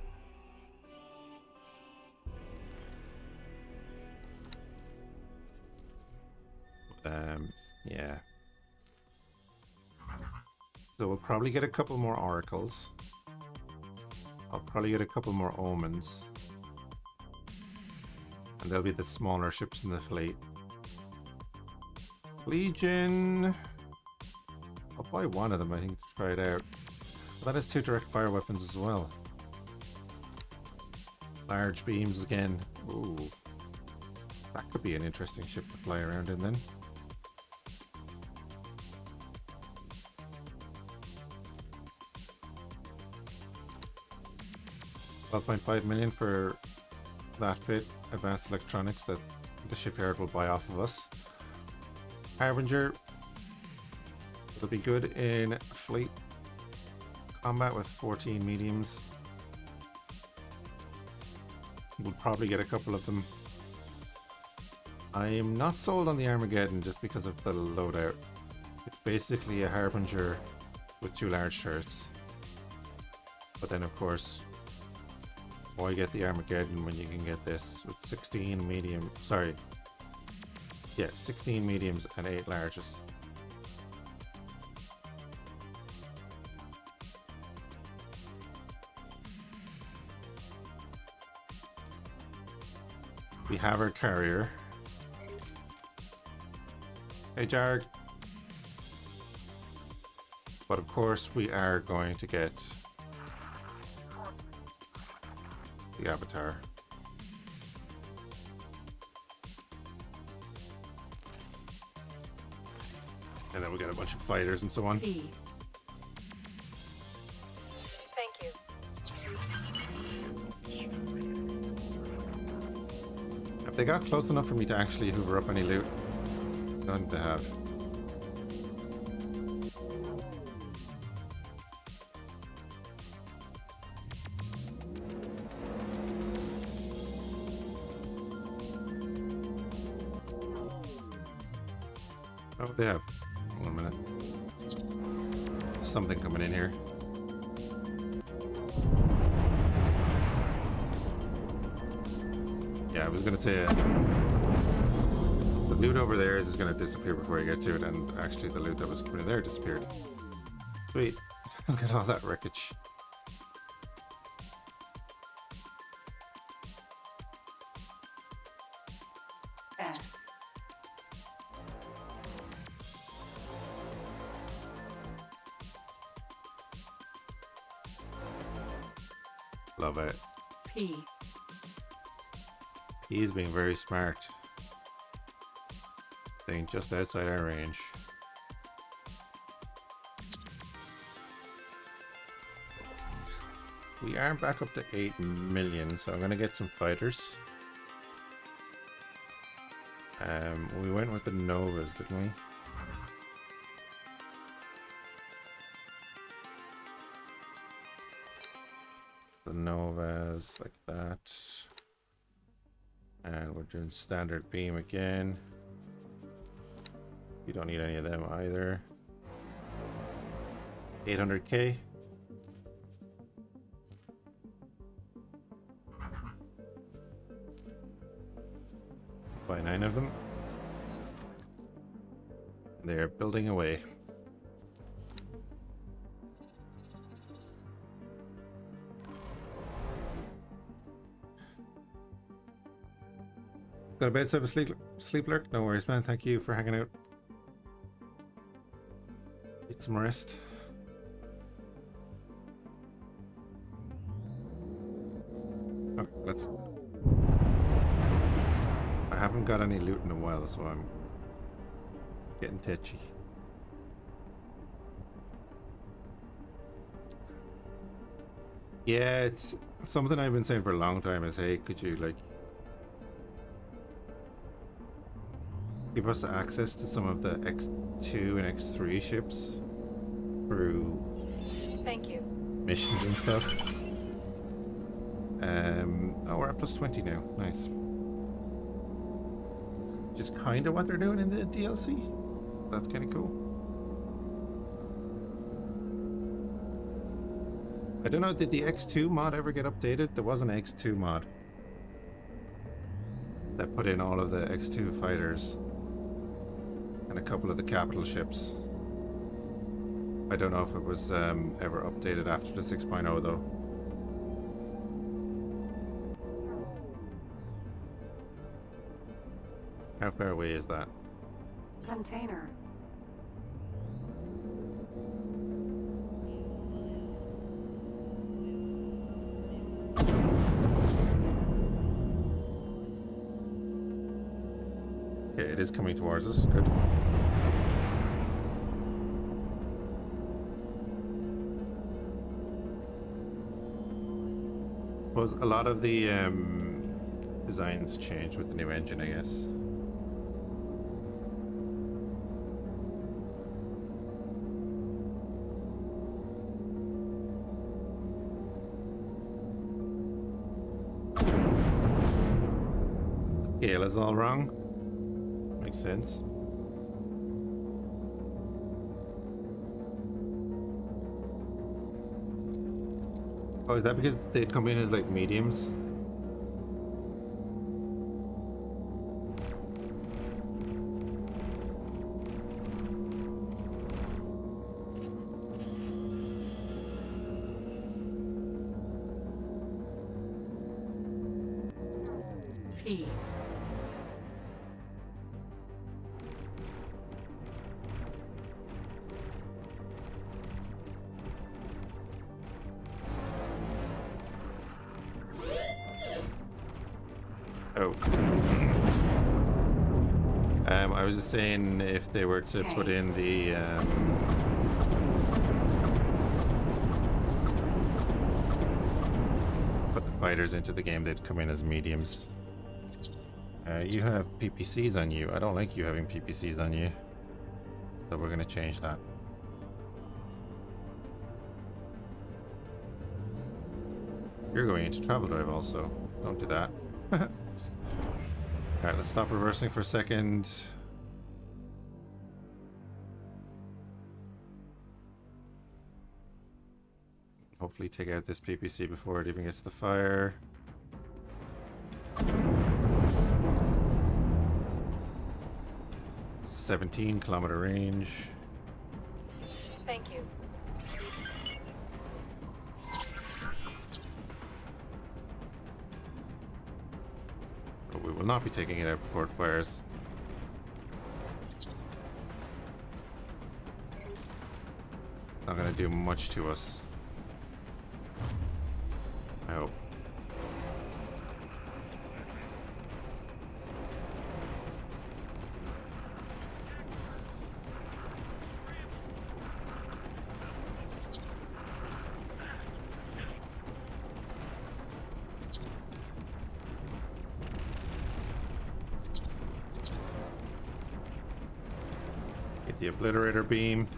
Yeah. So we'll probably get a couple more oracles. I'll probably get a couple more omens. And they'll be the smaller ships in the fleet. Legion. I'll buy one of them, I think, to try it out. That has 2 direct fire weapons as well. Large beams again. Ooh. That could be an interesting ship to fly around in then. $12.5 million for that bit. Advanced electronics that the shipyard will buy off of us. Harbinger. It'll be good in fleet combat with 14 mediums. We'll probably get a couple of them. I am not sold on the Armageddon just because of the loadout. It's basically a Harbinger with 2 large turrets. But then of course, why get the Armageddon when you can get this with 16 medium, sorry. Yeah, 16 mediums and 8 larges. We have our carrier. Hey Jarg. But of course we are going to get the Avatar. And then we get a bunch of fighters and so on. E. Thank you. Have they got close enough for me to actually hoover up any loot? I don't think they have. Oh, they have. 1 minute. something coming in here. Yeah, I was gonna say the loot over there is just gonna disappear before you get to it, and actually the loot that was coming in there disappeared. Sweet. Look at all that wreckage. S. Love it. P. He's being very smart. Staying just outside our range. We are back up to 8 million, so I'm gonna get some fighters. We went with the Novas, didn't we? The Novas like that. And we're doing standard beam again. You don't need any of them either. 800k. Buy 9 of them. They're building away. Got a bed, so have a sleep lurk? No worries, man. Thank you for hanging out. Get some rest. Okay, let's. I haven't got any loot in a while, so I'm getting tetchy. Yeah, it's something I've been saying for a long time is, hey, could you like give us access to some of the X2 and X3 ships through Thank you. missions and stuff? Oh, we're at plus 20 now. Nice. Which is kind of what they're doing in the DLC. So that's kind of cool. I don't know, did the X2 mod ever get updated? There was an X2 mod that put in all of the X2 fighters and a couple of the capital ships. I don't know if it was ever updated after the 6.0 though. How far away is that? Container. Okay, it is coming towards us. Good. I suppose a lot of the designs changed with the new engine, I guess. Scale is all wrong. Makes sense. Oh, is that because they come in as like mediums? P. Oh. I was just saying if they were to put in the put the fighters into the game, they'd come in as mediums. You have PPCs on you. I don't like you having PPCs on you. So we're gonna change that. You're going into travel drive also. Don't do that. Alright, let's stop reversing for a second. hopefully take out this PPC before it even gets the fire. "17-kilometer range." Thank you. But we will not be taking it out before it fires. Not gonna do much to us, I hope. Get the obliterator beam.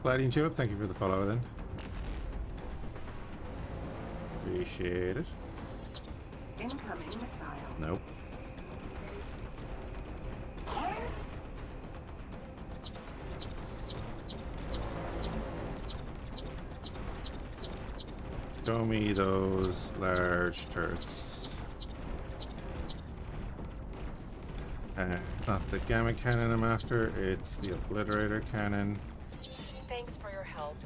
Gliding Tulip, thank you for the follow then. Appreciate it. Incoming missile. Nope. Show me those large turrets. It's not the gamma cannon I'm after, it's the obliterator cannon. Thanks for your help.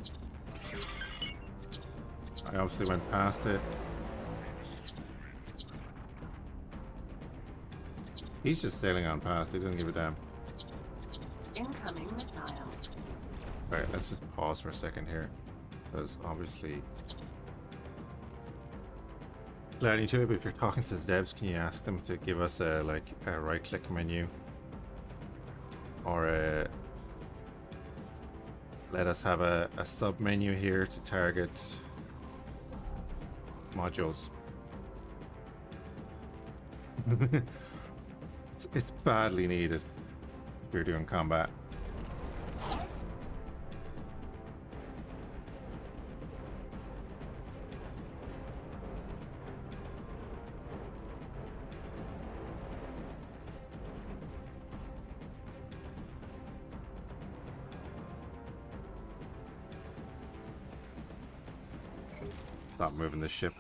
I obviously went past it. He's just sailing on past, he doesn't give a damn. Incoming missile. Alright, let's just pause for a second here. Because obviously... Gliding Tulip, if you're talking to the devs, can you ask them to give us a right click menu? Or let us have a sub menu here to target modules. It's badly needed if you're doing combat. Stop moving the ship.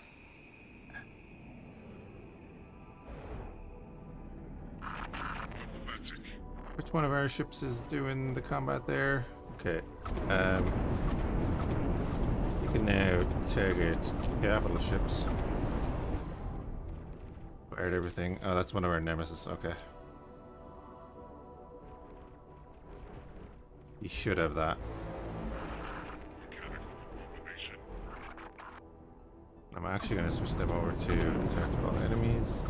Which one of our ships is doing the combat there? Okay. You can now target capital ships. Fired everything. Oh, that's one of our nemesis. Okay. You should have that. I'm actually going to switch them over to attack all enemies.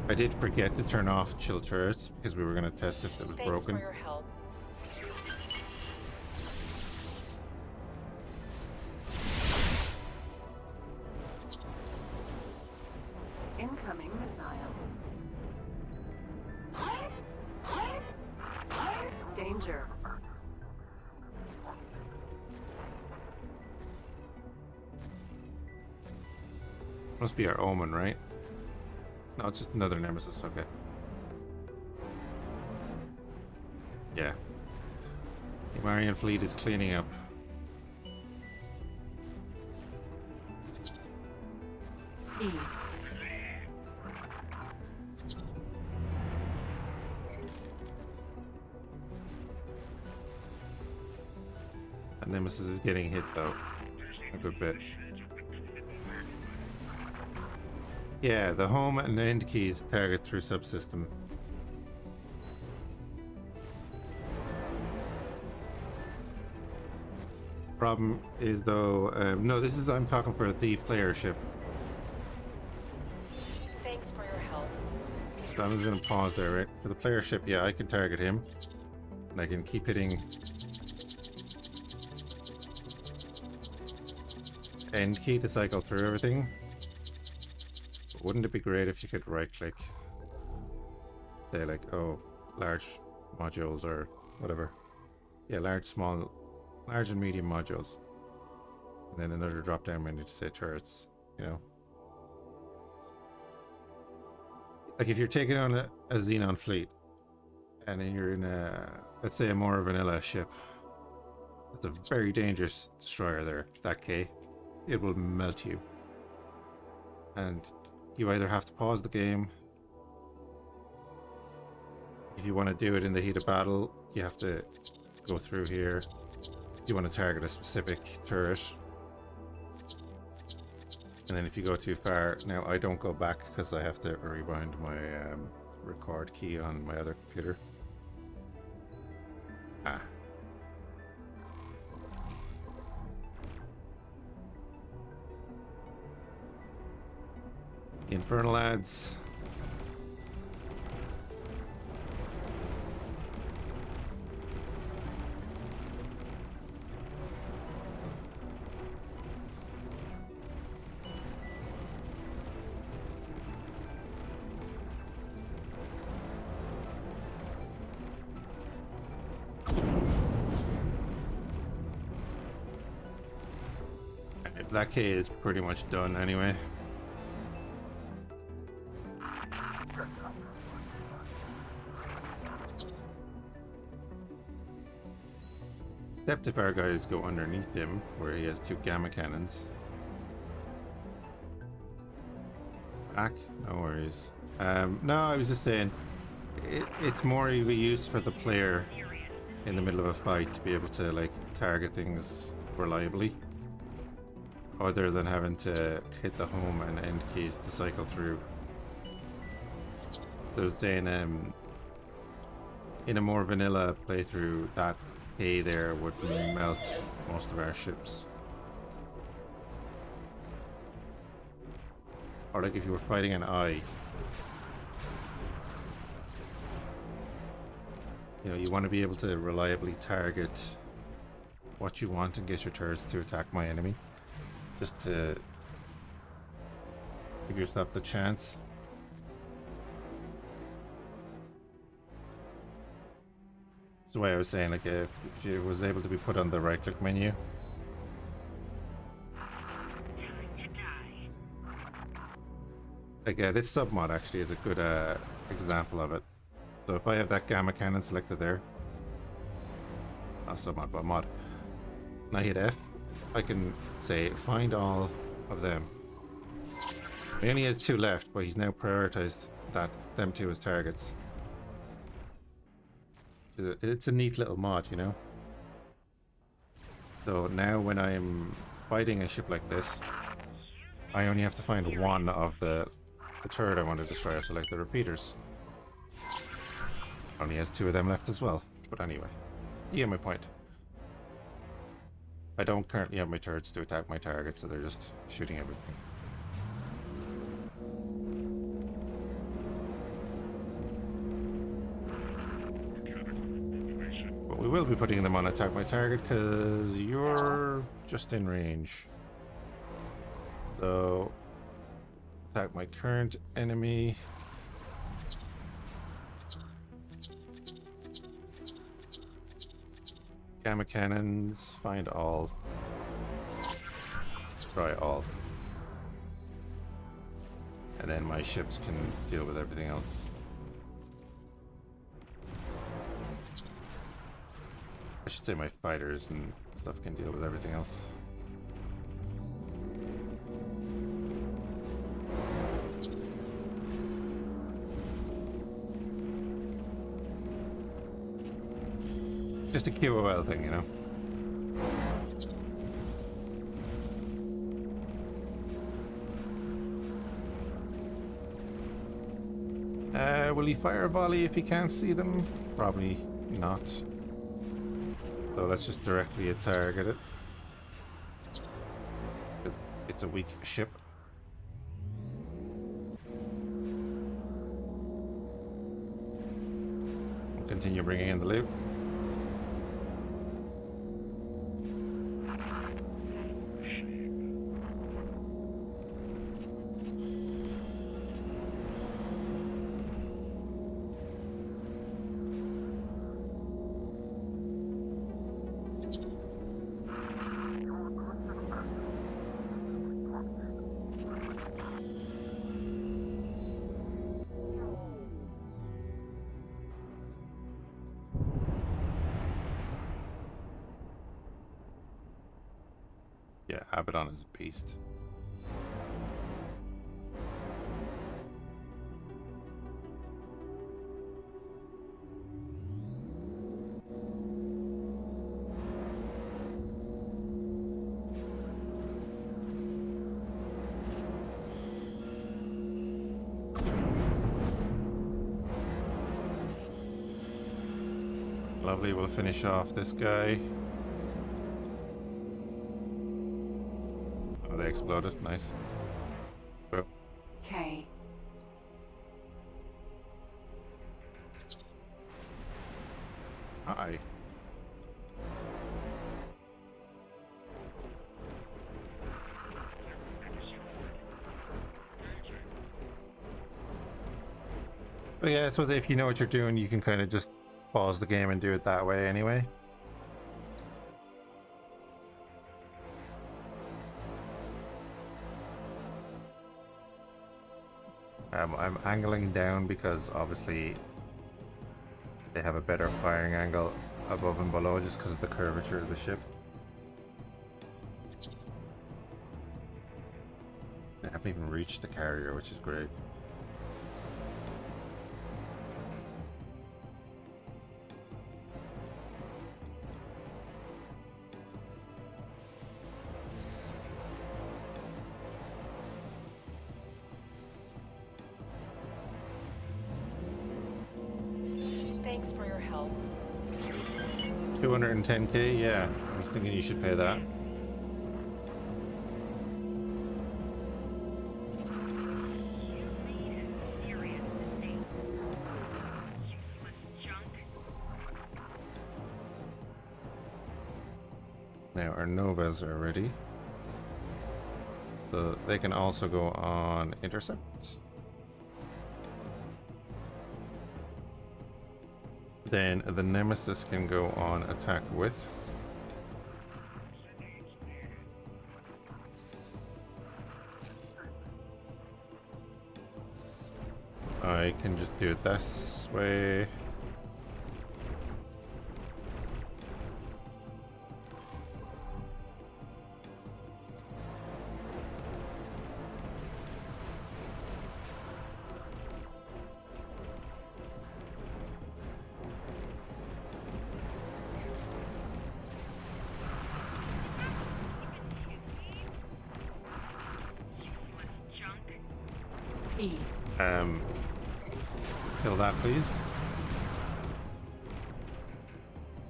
I did forget to turn off chill turrets because we were going to test if it was Thanks broken. for your help. Incoming missile. Danger. Must be our omen, right? No, it's just another nemesis. Okay. Yeah. The Amarrian fleet is cleaning up. E. That nemesis is getting hit though. A good bit. Yeah, the home and end keys target through subsystem. Problem is though, no, this is, I'm talking for the player ship. Thanks for your help. So I'm just gonna pause there, right? For the player ship, yeah, I can target him. And I can keep hitting end key to cycle through everything. But wouldn't it be great if you could right click say like, oh, large modules or whatever. Yeah, large and medium modules. And then another drop down menu to say turrets, you know. Like if you're taking on a Xenon fleet and then you're in a, let's say a more vanilla ship, that's a very dangerous destroyer there, that K. It will melt you. And you either have to pause the game. If you want to do it in the heat of battle, you have to go through here. You want to target a specific turret. And then if you go too far, now I don't go back because I have to rewind my record key on my other computer. Ah. The Infernal lads. That K is pretty much done anyway. Except if our guys go underneath him, where he has 2 gamma cannons. Back? No worries. No, I was just saying, it's more of a use for the player in the middle of a fight to be able to like target things reliably, other than having to hit the home and end keys to cycle through. So saying in a more vanilla playthrough, that K there would melt most of our ships. Or like if you were fighting an I, you know, you want to be able to reliably target what you want and get your turrets to attack my enemy, just to give yourself the chance. That's why I was saying, like, if it was able to be put on the right click menu. Like, this submod actually is a good example of it. So if I have that gamma cannon selected there, not submod, but mod, and I hit F, I can say find all of them. He only has 2 left, but he's now prioritized them 2 as targets. It's a neat little mod, you know. So now when I'm fighting a ship like this, I only have to find one of the turret I want to destroy, so like the repeaters. Only has 2 of them left as well. But anyway, you get my point. I don't currently have my turrets to attack my targets, so they're just shooting everything. But we will be putting them on attack my target because you're just in range. So attack my current enemy. Gamma cannons, find all. Destroy all. And then my ships can deal with everything else. I should say my fighters and stuff can deal with everything else. Just a QOL thing, you know. Will he fire a volley if he can't see them? Probably not. So let's just directly target it. Because it's a weak ship. We'll continue bringing in the loot. Yeah, Abaddon is a beast. Lovely, we'll finish off this guy. Oh, they exploded. Nice. Boom. K. Hi. But yeah, so if you know what you're doing, you can kind of just pause the game and do it that way anyway. I'm angling down because obviously they have a better firing angle above and below just because of the curvature of the ship. They haven't even reached the carrier, which is great. Thanks for your help. 210k, yeah. I was thinking you should pay that. Now our Novas are ready. So they can also go on intercepts. Then the Nemesis can go on attack with. I can just do it this way. E. Kill that, please.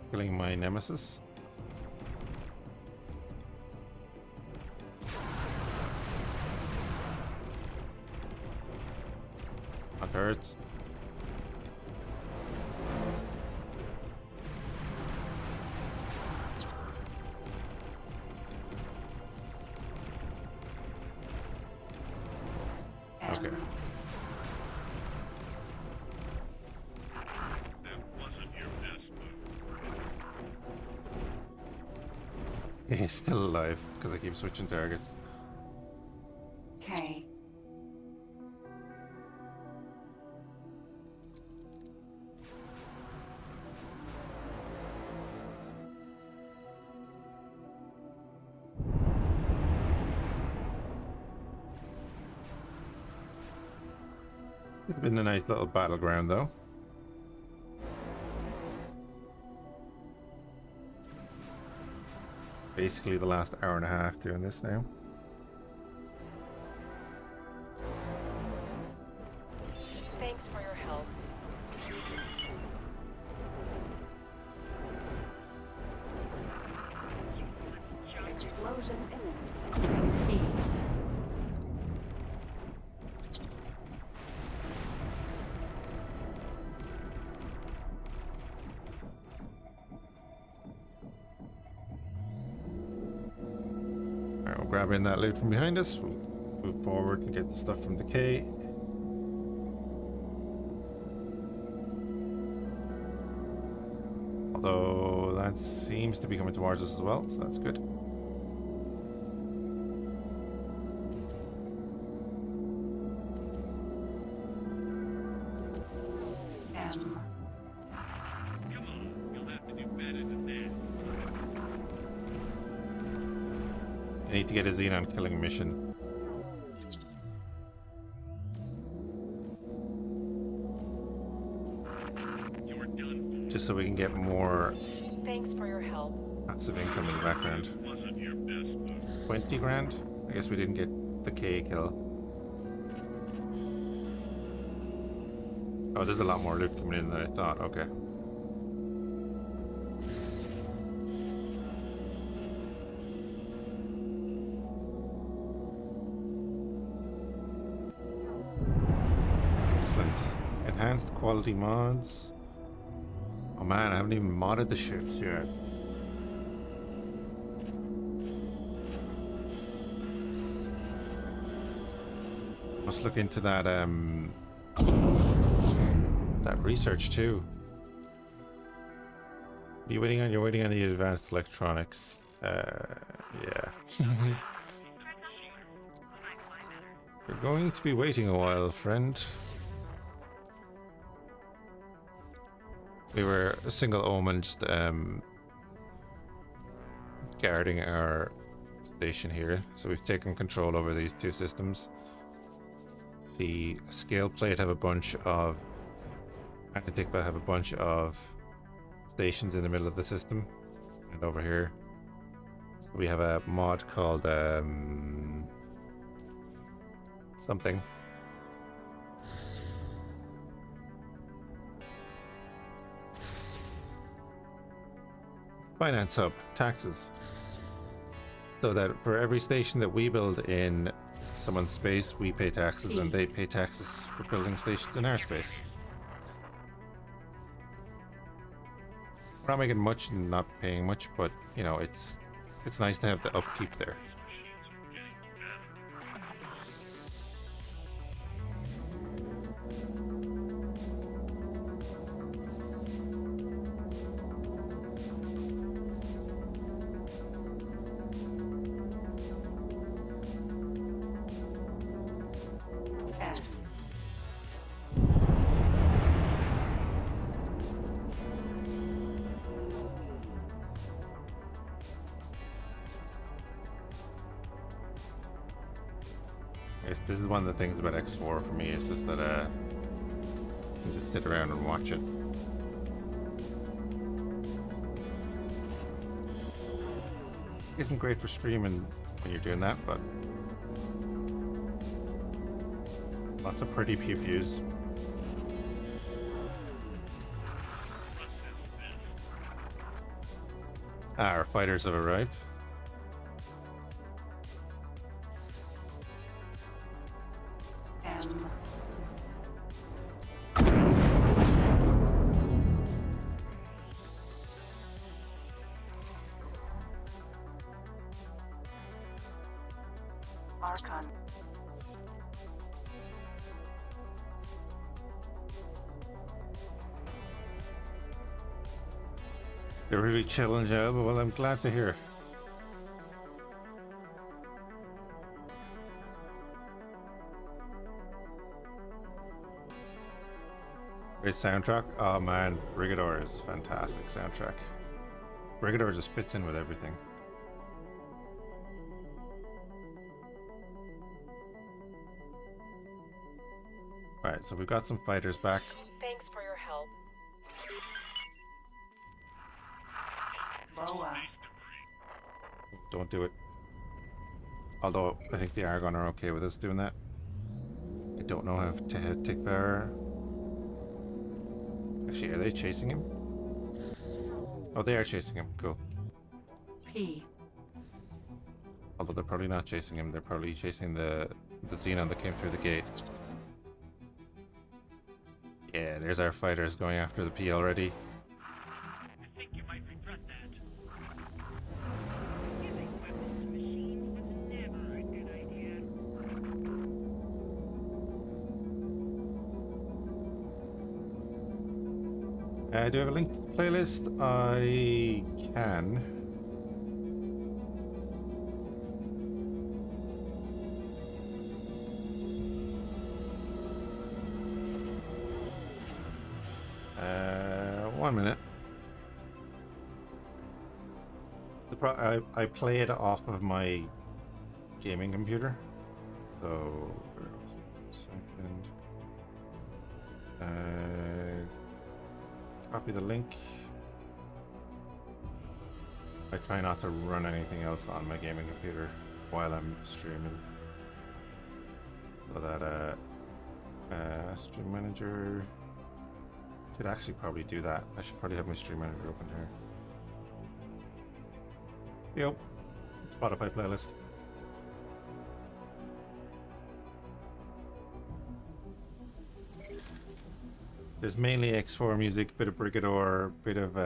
Killing my Nemesis. That hurts. Okay. He's still alive because I keep switching targets. K. It's been a nice little battleground though. Basically the last hour and a half doing this now. Thanks for your help. Explosion imminent. E. Alright, we'll grab in that loot from behind us. We'll move forward and get the stuff from the K. Although that seems to be coming towards us as well, so that's good. M. Come on, you'll have to do better than that. I need to get a Xenon killing mission. You're done. Just so we can get more Thanks for your help. passive income in the background. Wasn't your best move. 20 grand? I guess we didn't get the K kill. Oh, there's a lot more loot coming in than I thought. Okay. Excellent. Enhanced quality mods. Oh man, I haven't even modded the ships yet. Must look into that that research too. What are you waiting on? You're waiting on the advanced electronics. Yeah. You're going to be waiting a while, friend. We were a single omen, just guarding our station here. So we've taken control over these two systems. The scale plate have a bunch of Antitikva have a bunch of stations in the middle of the system, and over here so we have a mod called something. Finance hub, taxes. So that for every station that we build in someone's space, we pay taxes, and they pay taxes for building stations in our space. We're not making much and not paying much, but you know, it's nice to have the upkeep there. F. Yes, this is one of the things about X4 for me, is just that you can just sit around and watch it. Isn't great for streaming when you're doing that, but lots of pretty pew-pews. Ah, our fighters have arrived. M. Archon. They're really chilling, Joe, but well, I'm glad to hear. Great soundtrack. Oh man, Brigador is fantastic soundtrack. Brigador just fits in with everything. Alright, so we've got some fighters back. Thanks for your help. Boa. Don't do it. Although, I think the Argon are okay with us doing that. I don't know how to take their... Actually, are they chasing him? Oh, they are chasing him. Cool. P. Although they're probably not chasing him. They're probably chasing the Xenon that came through the gate. Yeah, there's our fighters going after the P already. I think you might regret that. Giving weapons to machines was never a good idea. Do I have a link to the playlist? I can. One minute. I play it off of my gaming computer. So, where else? Second. Copy the link. I try not to run anything else on my gaming computer while I'm streaming. So that stream manager should actually probably do that. I should probably have my stream manager open here. Yep, Spotify playlist. There's mainly X4 music, bit of Brigador, bit of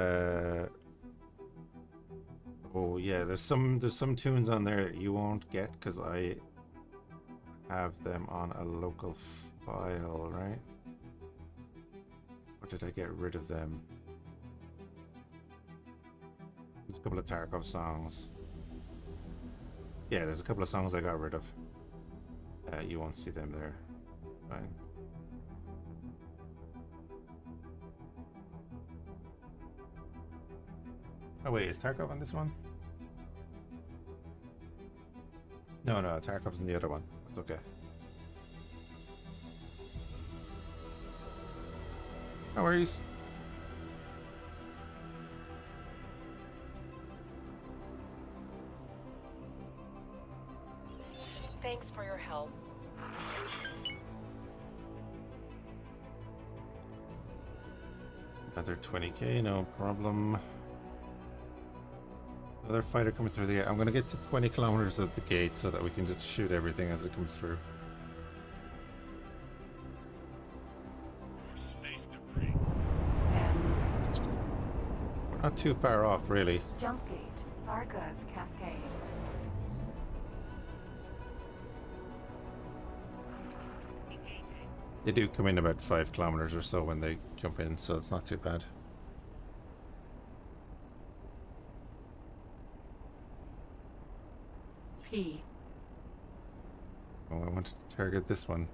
oh yeah, there's some tunes on there that you won't get because I have them on a local file, right? Or did I get rid of them? There's a couple of Tarkov songs. Yeah, there's a couple of songs I got rid of. You won't see them there. Fine. Oh wait, is Tarkov on this one? No, Tarkov's in the other one. That's okay. No worries. Thanks for your help. Another 20k, no problem. Another fighter coming through the gate. I'm going to get to 20 kilometers of the gate so that we can just shoot everything as it comes through. Space debris. We're not too far off, really. Jump gate. Argus Cascade. They do come in about 5 kilometers or so when they jump in, so it's not too bad. P. Oh, I wanted to target this one.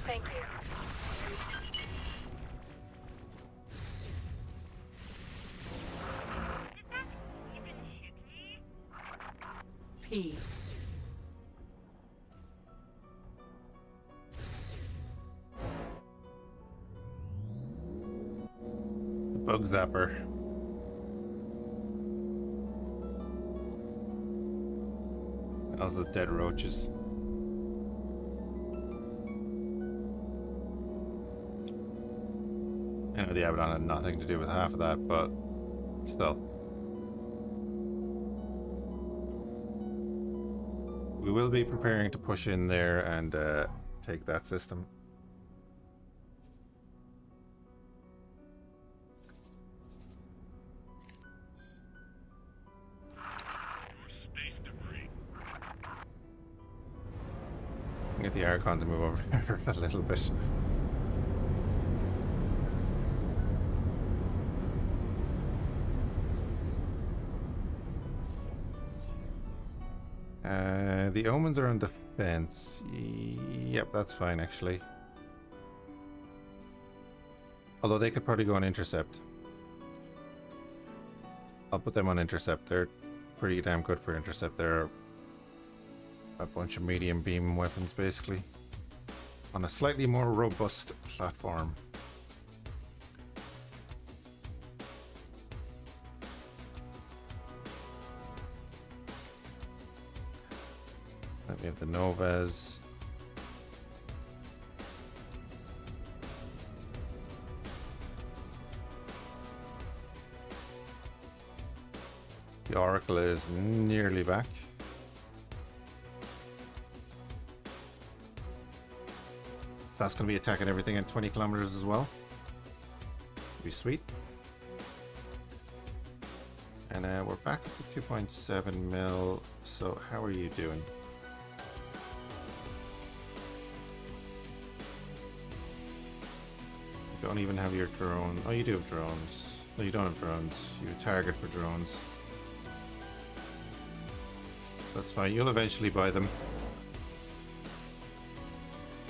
Thank you. Even hit me? P. The bug zapper. How's the dead roaches? I know the Abaddon had nothing to do with half of that, but still. We will be preparing to push in there and take that system. Space debris. Get the Archon to move over here a little bit. The Omens are on defense. Yep, that's fine actually. Although they could probably go on intercept. I'll put them on intercept. They're pretty damn good for intercept. They're a bunch of medium beam weapons basically. On a slightly more robust platform. We have the Novas. The Oracle is nearly back. That's going to be attacking everything at 20 kilometers as well. Be sweet. And we're back up to 2.7 mil. So how are you doing? don't even have your drone. Oh, you do have drones. No, you don't have drones. You have a target for drones. That's fine. You'll eventually buy them.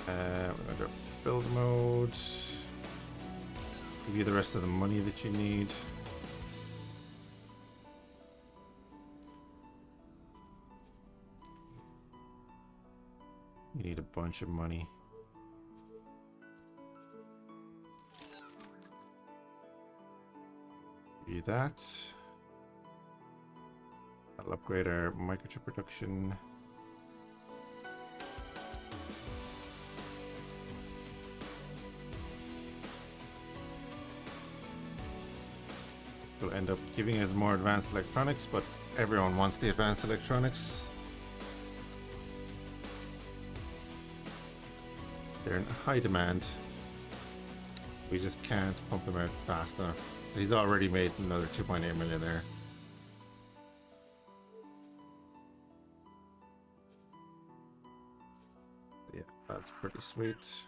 We're going to build mode. Give you the rest of the money that you need. You need a bunch of money. Give you that. That'll upgrade our microchip production. Will end up giving us more advanced electronics, but everyone wants the advanced electronics. They're in high demand. We just can't pump them out fast enough. He's already made another 2.8 million there. Yeah, that's pretty sweet.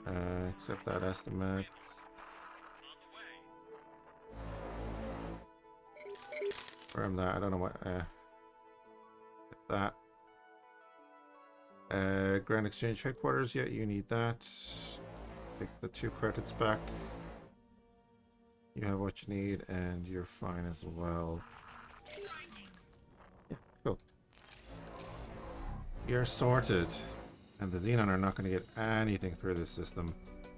Accept that estimate. Confirm that. I don't know what. Get that. Grand Exchange Headquarters. Yeah, you need that. Take the 2 credits back. You have what you need, and you're fine as well. Yeah, cool. You're sorted. And the Xenon are not going to get anything through this system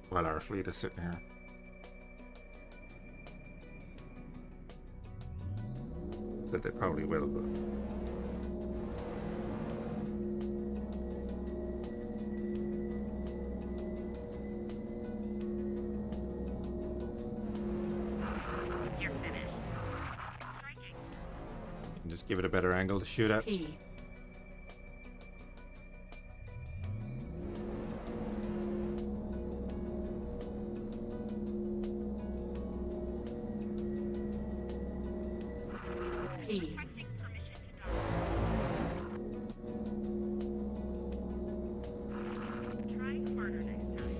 while our fleet is sitting here. That they probably will, but You're finished. Striking. and just give it a better angle to shoot at. P. P. Requesting permission to dock. Try harder next time.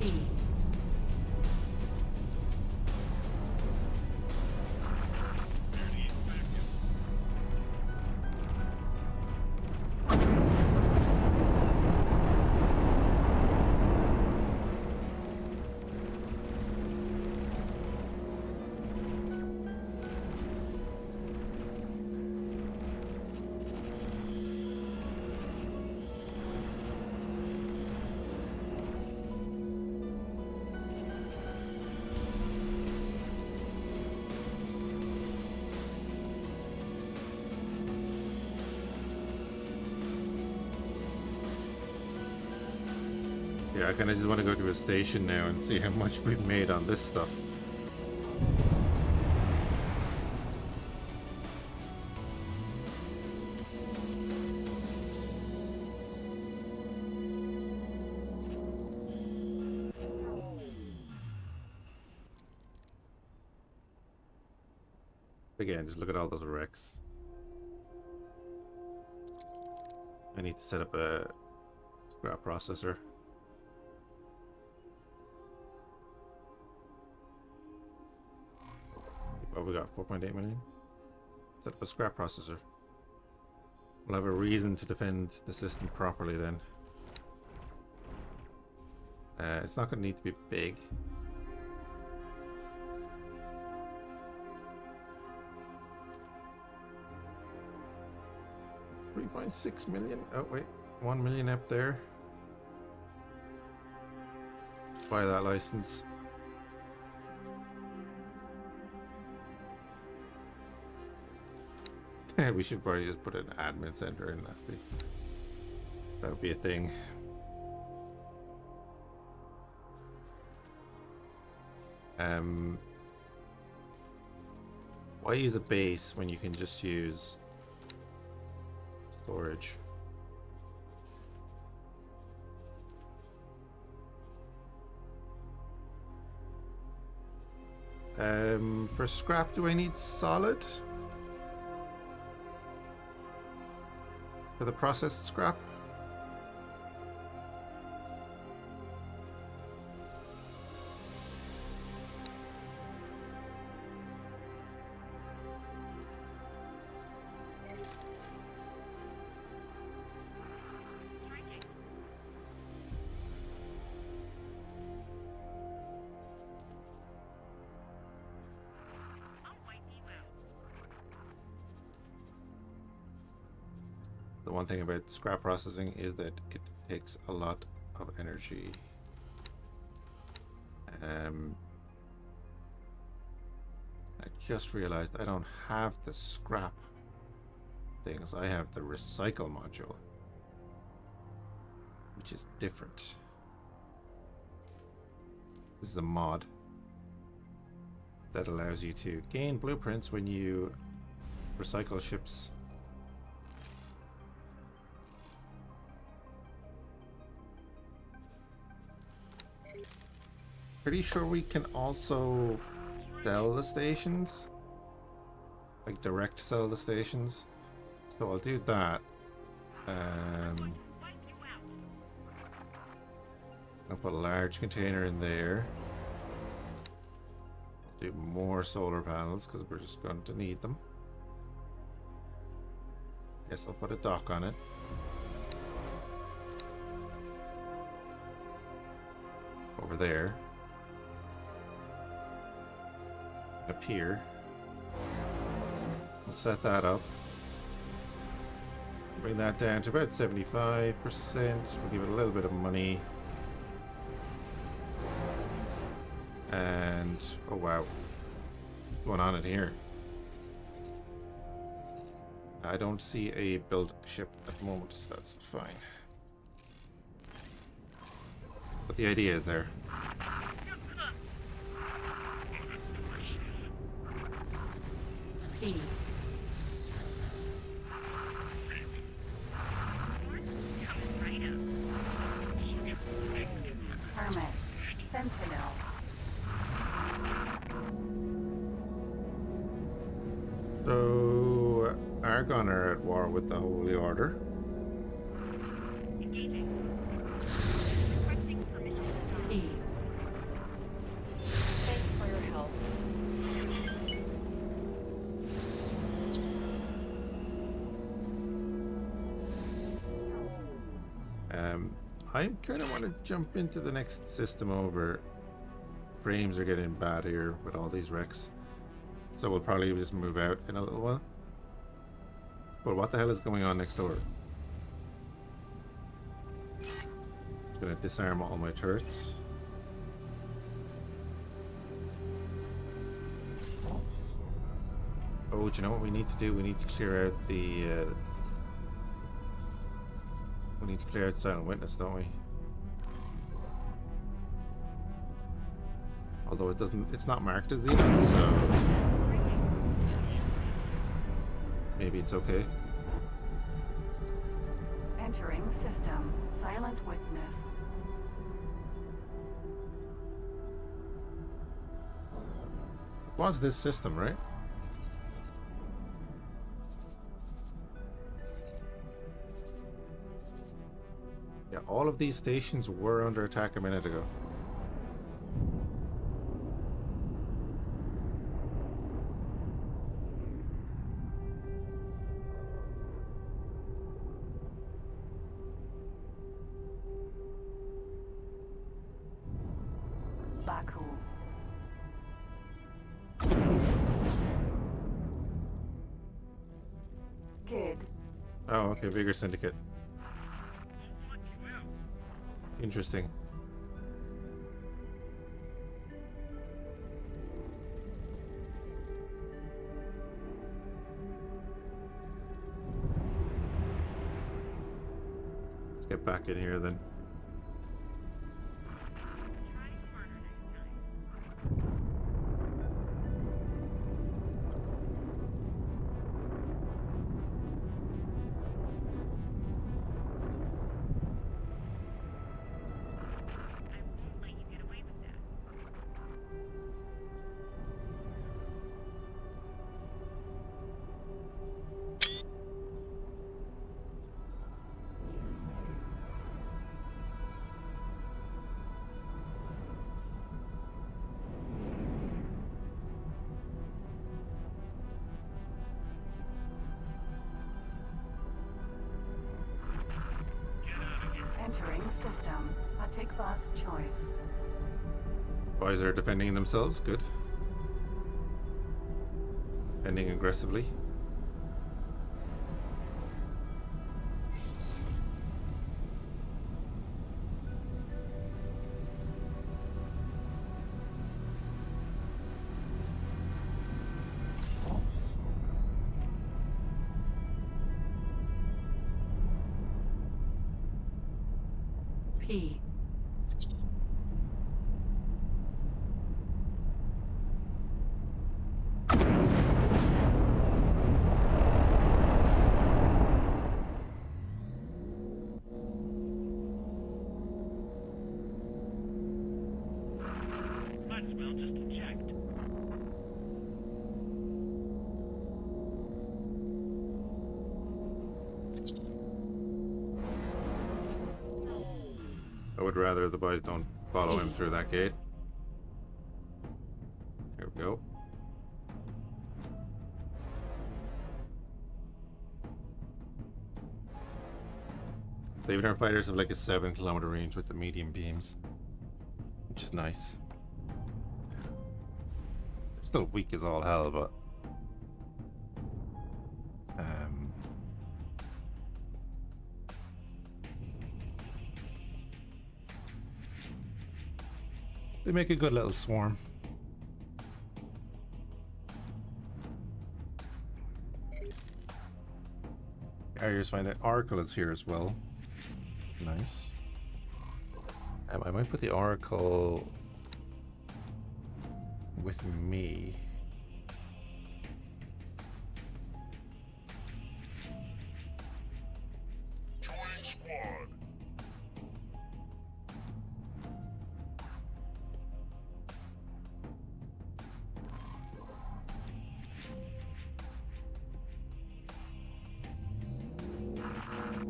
P. Yeah, I kind of just want to go to a station now and see how much we've made on this stuff. Again, just look at all those wrecks. I need to set up a scrap processor. What we got? 4.8 million? Set up a scrap processor. We'll have a reason to defend the system properly then. It's not going to need to be big. $3.6 million. Oh wait, 1 million up there. Buy that license. We should probably just put an admin center in that. That would be a thing. Why use a base when you can just use storage? For scrap, do I need solid? For the processed scrap? The one thing about scrap processing is that it takes a lot of energy. I just realized I don't have the scrap things. I have the recycle module, which is different. This is a mod that allows you to gain blueprints when you recycle ships. Pretty sure we can also sell the stations, like direct sell the stations. So I'll do that. I'll put a large container in there. Do more solar panels because we're just going to need them. Guess I'll put a dock on it. Over there. A pier. We'll set that up. Bring that down to about 75%. We'll give it a little bit of money. And oh wow, what's going on in here? I don't see a build ship at the moment, so that's fine. But the idea is there. E. Hermit. Sentinel. So Argon are at war with the Holy Order. E. Thanks for your help. I kind of want to jump into the next system over. Frames are getting bad here with all these wrecks. So we'll probably just move out in a little while. But what the hell is going on next door? Just gonna disarm all my turrets. Oh, do you know what we need to do? We need to clear out the we need to clear out Silent Witness, don't we? Although it doesn't, it's not marked as Zenith, so maybe it's okay. Entering system. Silent Witness. It was this system, right? All of these stations were under attack a minute ago. Baku. Kid. Oh, okay, bigger syndicate. We'll want you out. Interesting. Let's get back in here then. Try smarter next time. I won't let you get away with that. Entering system. Hatikva's choice. Boys are defending themselves. Good. Defending aggressively. P. Might as well just eject. I would rather the boys don't follow him through that gate. Here we go. Even our fighters have like a 7-kilometer range with the medium beams, which is nice. Still weak as all hell, but they make a good little swarm. Carriers find that Oracle is here as well. Nice. I might put the Oracle with me. Join squad.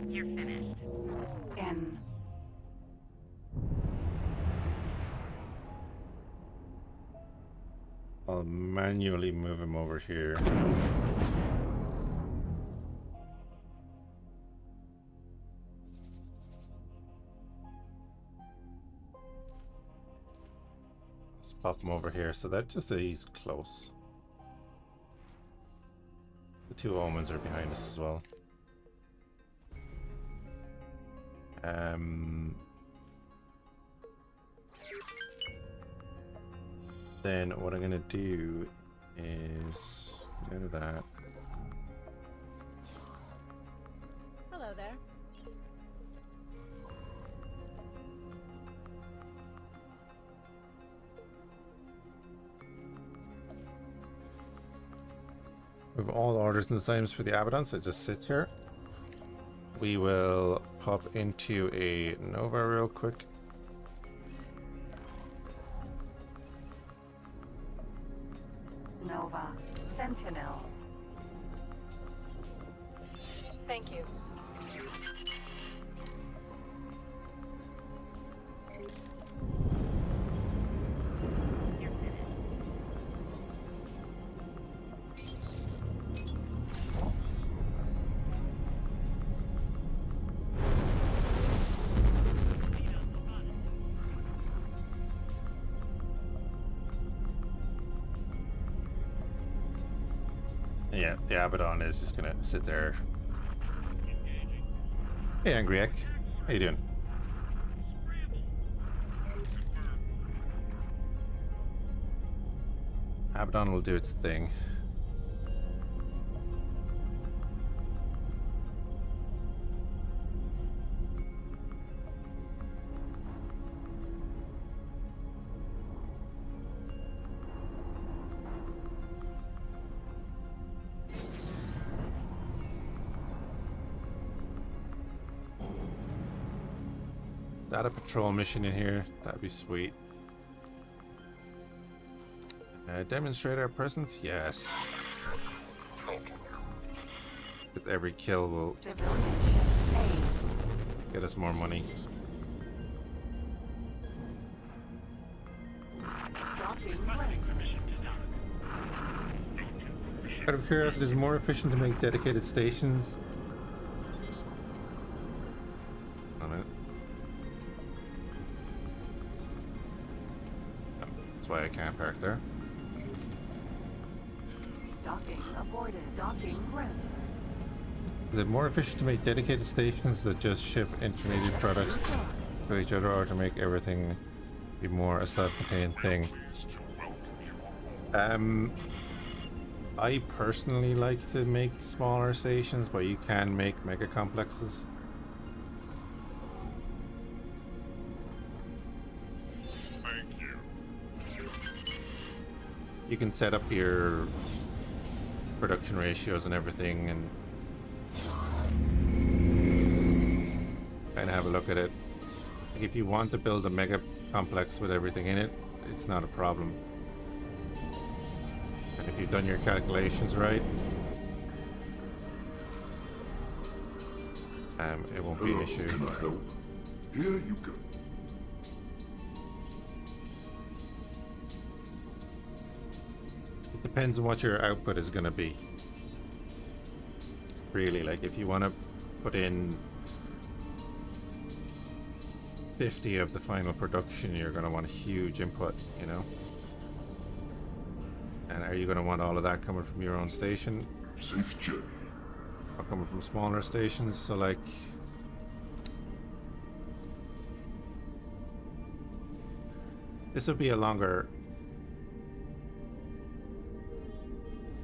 You're finished. N. I'll manually move him over here. Just pop him over here, so that just he's close. The two omens are behind us as well. Then what I'm gonna do is go to that. Hello there. We have all orders and assignments for the Abaddon, so it just sits here. We will pop into a Nova real quick. Nova. Sentinel. Thank you. Yeah, the Abaddon is just gonna sit there. Hey, Angriek. How you doing? Abaddon will do its thing. Data patrol mission in here. That'd be sweet. Demonstrate our presence? Yes. With every kill will Civilian ship A. get us more money. Docking right. Out of curiosity, is it more efficient to make dedicated stations? On it. Oh, that's why I can't park there. Docking aborted. Docking granted. Is it more efficient to make dedicated stations that just ship intermediate products to each other, or to make everything be more a self-contained thing? Pleased to welcome you aboard. I personally like to make smaller stations, but you can make mega complexes. Thank you. You can set up your production ratios and everything and kind of have a look at it. Like if you want to build a mega complex with everything in it, it's not a problem. And if you've done your calculations right, it won't be an issue. Can I help? Here you go. It depends on what your output is going to be. Really, like if you want to put in 50 of the final production, you're going to want a huge input, you know? And are you going to want all of that coming from your own station? Safe journey. Or coming from smaller stations? So like... this would be a longer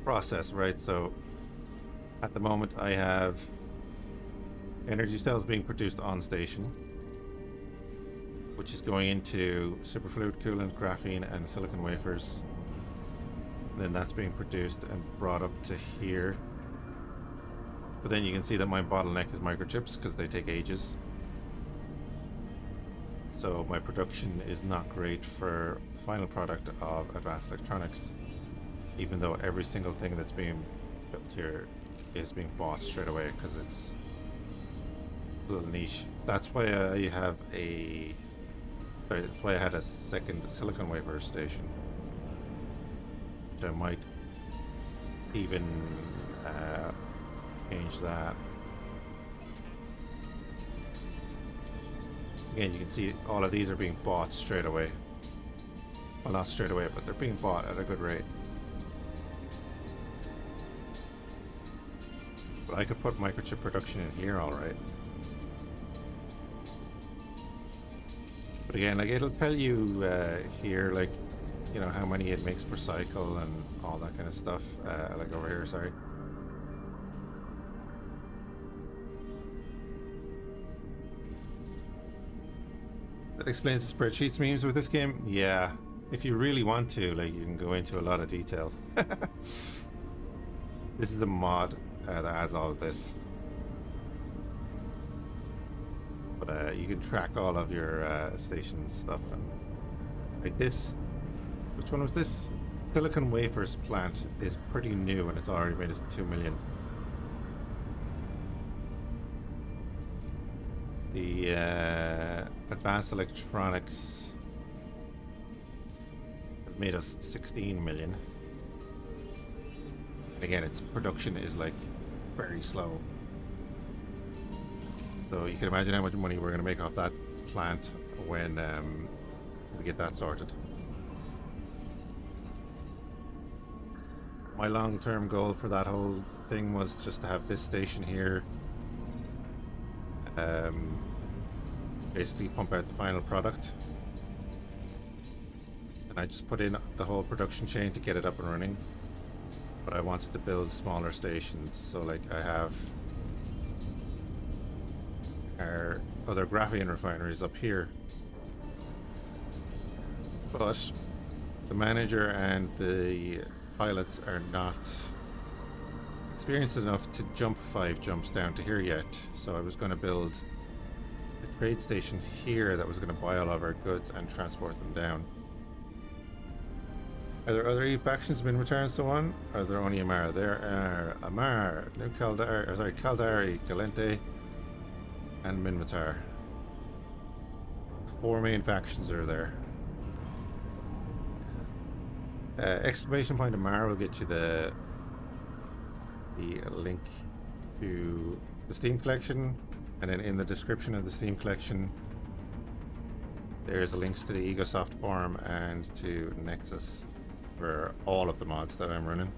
process, right? So at the moment I have energy cells being produced on station, which is going into superfluid coolant, graphene and silicon wafers. Then that's being produced and brought up to here. But then you can see that my bottleneck is microchips because they take ages. So my production is not great for the final product of advanced electronics, even though every single thing that's being built here is being bought straight away because it's a little niche. That's why I have a... sorry, that's why I had a second silicon wafer station, which I might even change that. Again, you can see all of these are being bought straight away. Well, not straight away, but they're being bought at a good rate. But I could put microchip production in here, all right. But again, like it'll tell you here, like, you know, how many it makes per cycle and all that kind of stuff. Like over here, sorry. That explains the spreadsheets memes with this game? Yeah. If you really want to, like, you can go into a lot of detail. This is the mod that adds all of this. But you can track all of your station stuff. And like this, which one was this? Silicon Wafers plant is pretty new and it's already made us 2 million. The advanced electronics has made us 16 million. And again, its production is like very slow. So you can imagine how much money we're going to make off that plant when we get that sorted. my long-term goal for that whole thing was just to have this station here. Basically pump out the final product. And I just put in the whole production chain to get it up and running. But I wanted to build smaller stations, so like I have our other graphene refineries up here. But the manager and the pilots are not experienced enough to jump 5 jumps down to here yet, so I was going to build a trade station here that was going to buy all of our goods and transport them down. Are there other EVE factions been returned, so on? Or are there only Amarr? There are Amarr, New Caldari, Galente, and Minmatar. 4 main factions are there. Exclamation point Amarr will get you the link to the Steam collection, and then in the description of the Steam collection there's links to the Egosoft forum and to Nexus for all of the mods that I'm running.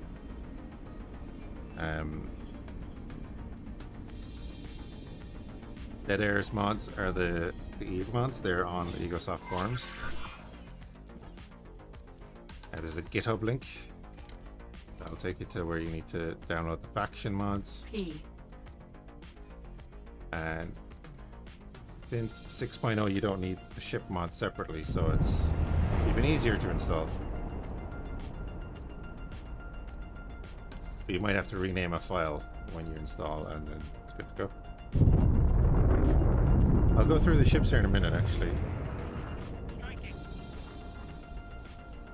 Deadairs mods are the EVE mods. They're on the Egosoft forums. There's a GitHub link that'll take you to where you need to download the faction mods. P. And since 6.0 you don't need the ship mod separately, so it's even easier to install. But you might have to rename a file when you install, and then it's good to go. I'll go through the ships here in a minute, actually.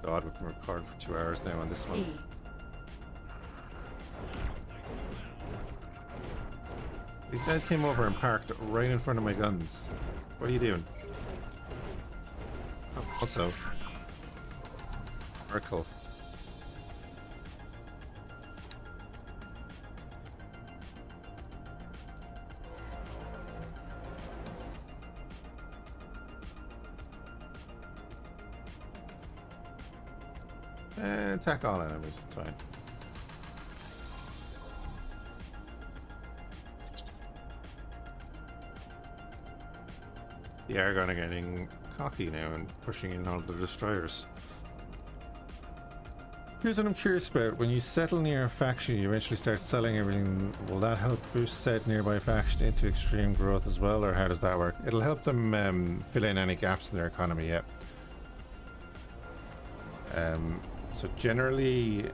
God, we've been recording for 2 hours now on this one. E. These guys came over and parked right in front of my guns. What are you doing? Oh, also, Oracle. And attack all enemies, it's fine. The Argon are getting cocky now and pushing in all the destroyers. Here's what I'm curious about. When you settle near a faction, you eventually start selling everything. Will that help boost said nearby faction into extreme growth as well, or how does that work? It'll help them fill in any gaps in their economy, yep. So generally,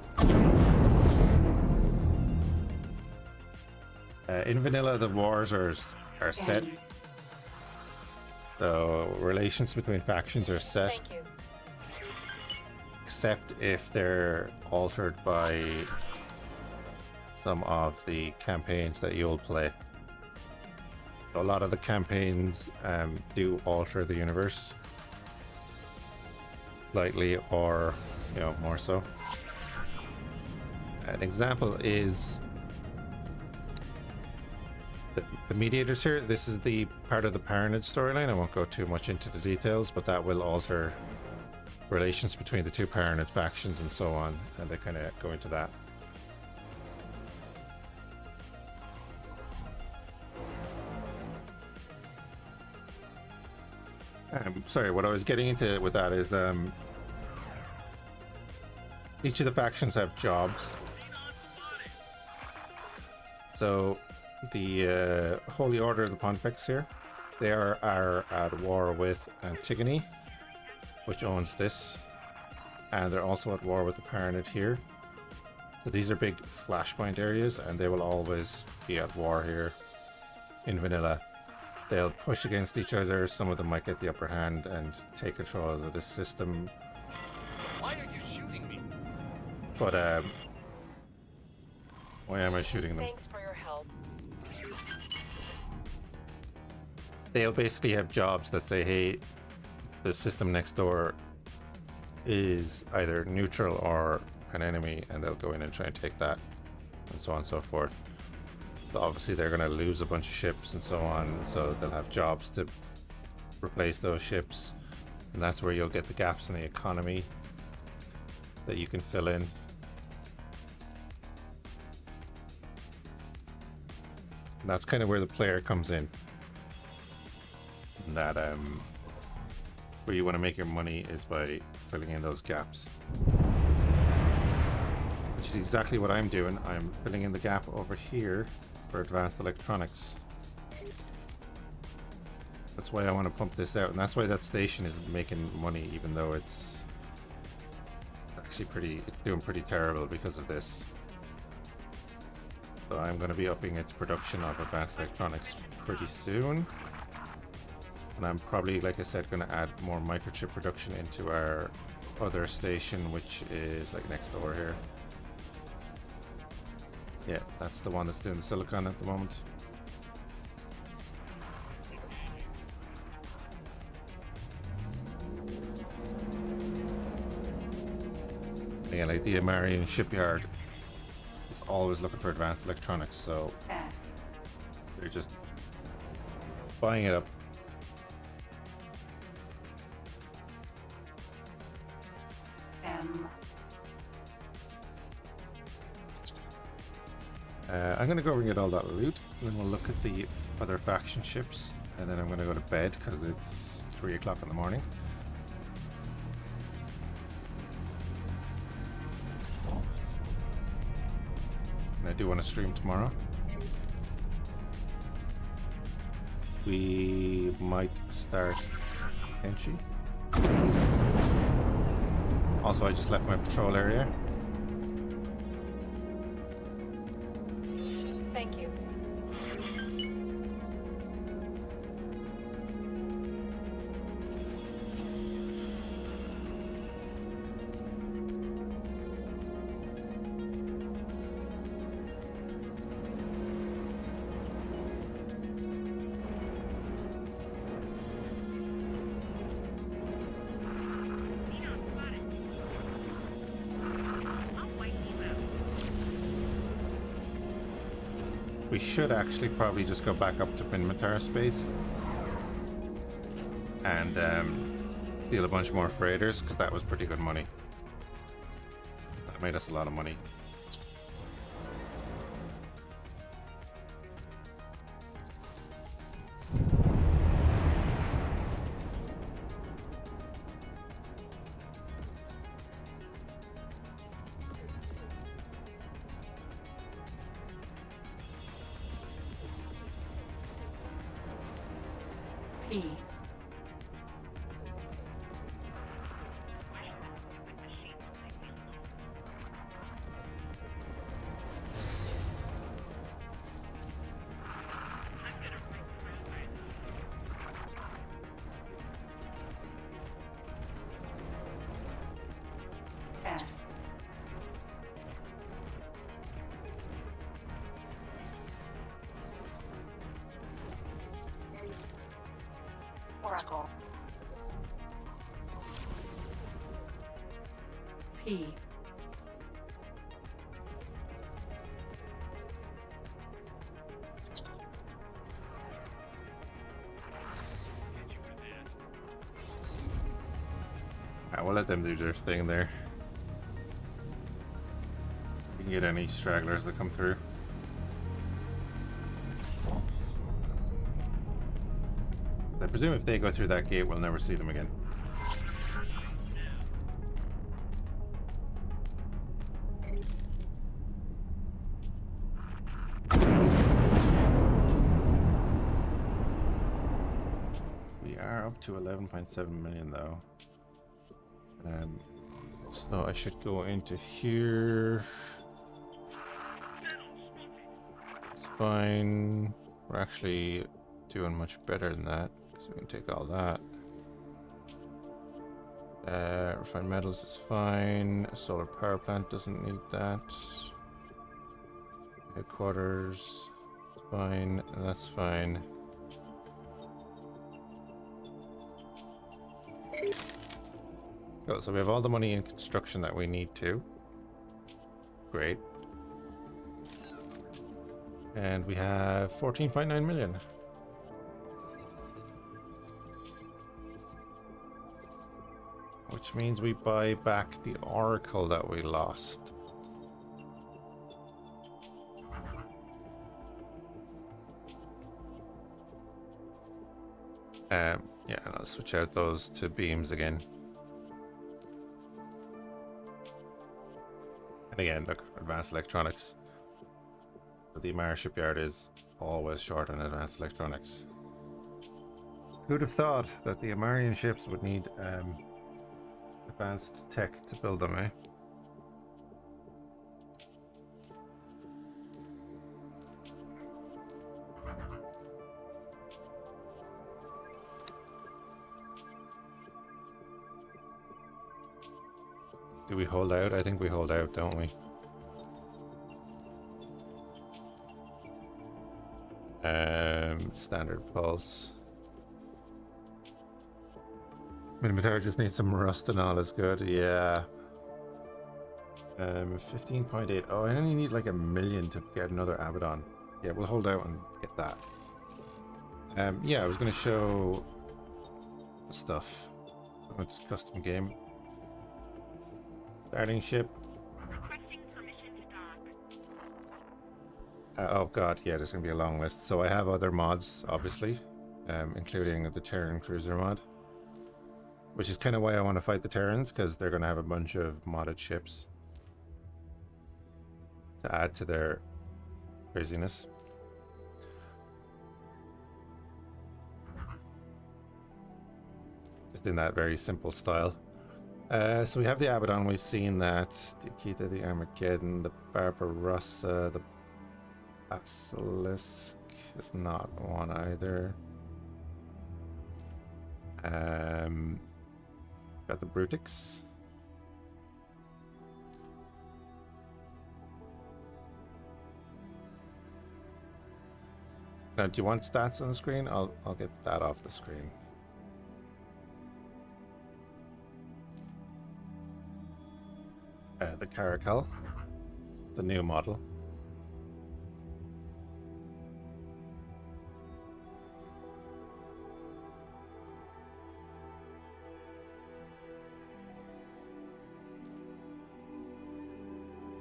in vanilla, the wars are set. So relations between factions are set. Thank you. Except if they're altered by some of the campaigns that you'll play. So a lot of the campaigns do alter the universe slightly, or more so. An example is the mediators here. This is the part of the Paranage storyline. I won't go too much into the details, but that will alter relations between the two Paranage factions and so on, and they kind of go into that. Sorry, what I was getting into with that is each of the factions have jobs. So the Holy Order of the Pontifex here, they are at war with Antigone, which owns this, and they're also at war with the Paranid here. So these are big flashpoint areas, and they will always be at war here in vanilla. They'll push against each other. Some of them might get the upper hand and take control of this system. Why are you shooting me? But why am I shooting them? Thanks for your help. They'll basically have jobs that say, hey, the system next door is either neutral or an enemy, and they'll go in and try and take that, and so on and so forth. So obviously they're going to lose a bunch of ships and so on, so they'll have jobs to replace those ships, and that's where you'll get the gaps in the economy that you can fill in. And that's kind of where the player comes in. And that where you want to make your money is by filling in those gaps. Which is exactly what I'm doing. I'm filling in the gap over here for advanced electronics. That's why I want to pump this out, and that's why that station isn't making money, even though it's actually it's doing pretty terrible because of this. So I'm going to be upping its production of advanced electronics pretty soon. And I'm probably, like I said, going to add more microchip production into our other station, which is like next door here. Yeah, that's the one that's doing the silicon at the moment. Yeah, like the Amarr shipyard is always looking for advanced electronics, so S. they're just buying it up. M. I'm going to go over and get all that loot, and then we'll look at the other faction ships, and then I'm going to go to bed because it's 3 o'clock in the morning. And I do want to stream tomorrow. We might start Kenshi. Also, I just left my patrol area. Thank you. We should actually probably just go back up to Minmatar space and steal a bunch more freighters, because that was pretty good money. That made us a lot of money. E. S. Oracle. P. We'll let them do their thing there. We can get any stragglers that come through. I presume if they go through that gate, we'll never see them again. We are up to 11.7 million though. So I should go into here. It's fine. We're actually doing much better than that. So we can take all that. Refined metals is fine. Solar power plant doesn't need that. Headquarters is fine. That's fine. Cool, so we have all the money in construction that we need to. Great. And we have 14.9 million. Which means we buy back the Oracle that we lost. Yeah, and I'll switch out those to beams again. And again, look, advanced electronics. The Amarr shipyard is always short on advanced electronics. Who'd have thought that the Amarrian ships would need advanced tech to build them, eh? Do we hold out? I think we hold out, don't we? Standard pulse. Minimatar just needs some rust and all is good, yeah. 15.8. Oh, I only need like 1 million to get another Abaddon. Yeah, we'll hold out and get that. Yeah, I was going to show the stuff. It's custom game. Starting ship. Requesting permission to dock. Oh god, yeah, there's going to be a long list. So I have other mods, obviously, including the Terran Cruiser mod. Which is kind of why I want to fight the Terrans, because they're going to have a bunch of modded ships to add to their craziness. Just in that very simple style. So we have the Abaddon, we've seen that. The Akita, the Armageddon, the Barbarossa, the Basilisk is not one either. Got the Brutix. Now, do you want stats on the screen? I'll get that off the screen. The Caracal, the new model.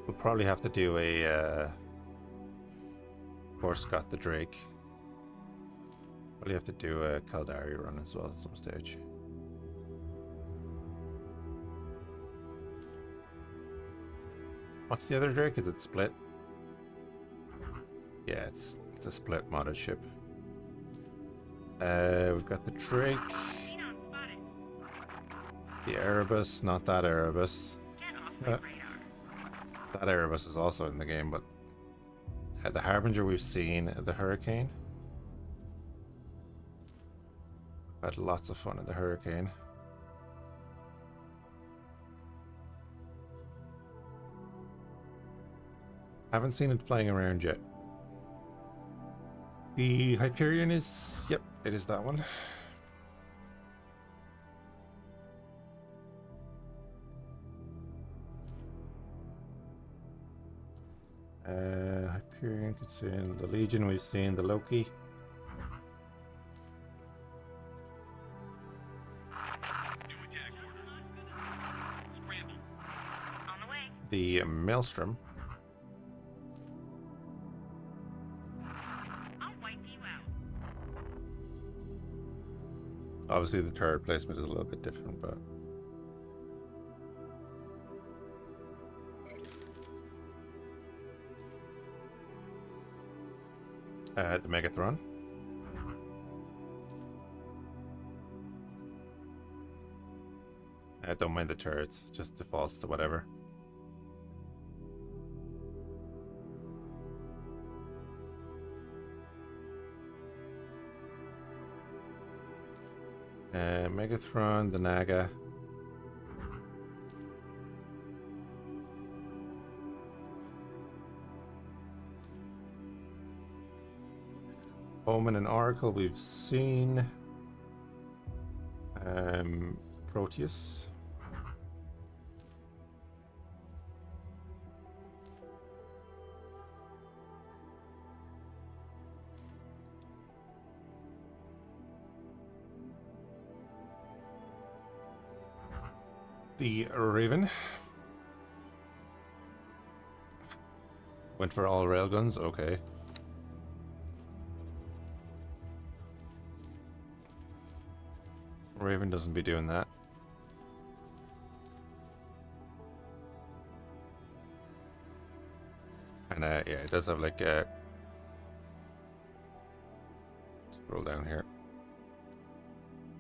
We'll probably have to do a Scott the Drake. Probably have to do a Caldari run as well at some stage. What's the other Drake? Is it split? Yeah, it's a split modded ship. We've got the Drake. Xenon spotted. The Erebus, not that Erebus. Get off my radar. That Erebus is also in the game, but the Harbinger we've seen, the Hurricane. Had lots of fun in the Hurricane. Haven't seen it playing around yet. The Hyperion is, yep, it is that one. Hyperion, could see in the Legion, we've seen the Loki. New attack order. Scramble. On the way. The Maelstrom. I'll wipe you out. Obviously the turret placement is a little bit different, but the Megathron. Don't mind the turrets, just defaults to whatever. Megathron, the Naga. Omen and Oracle we've seen. Proteus. The Raven. Went for all railguns, okay. Raven doesn't be doing that. And yeah, it does have like a... Scroll down here.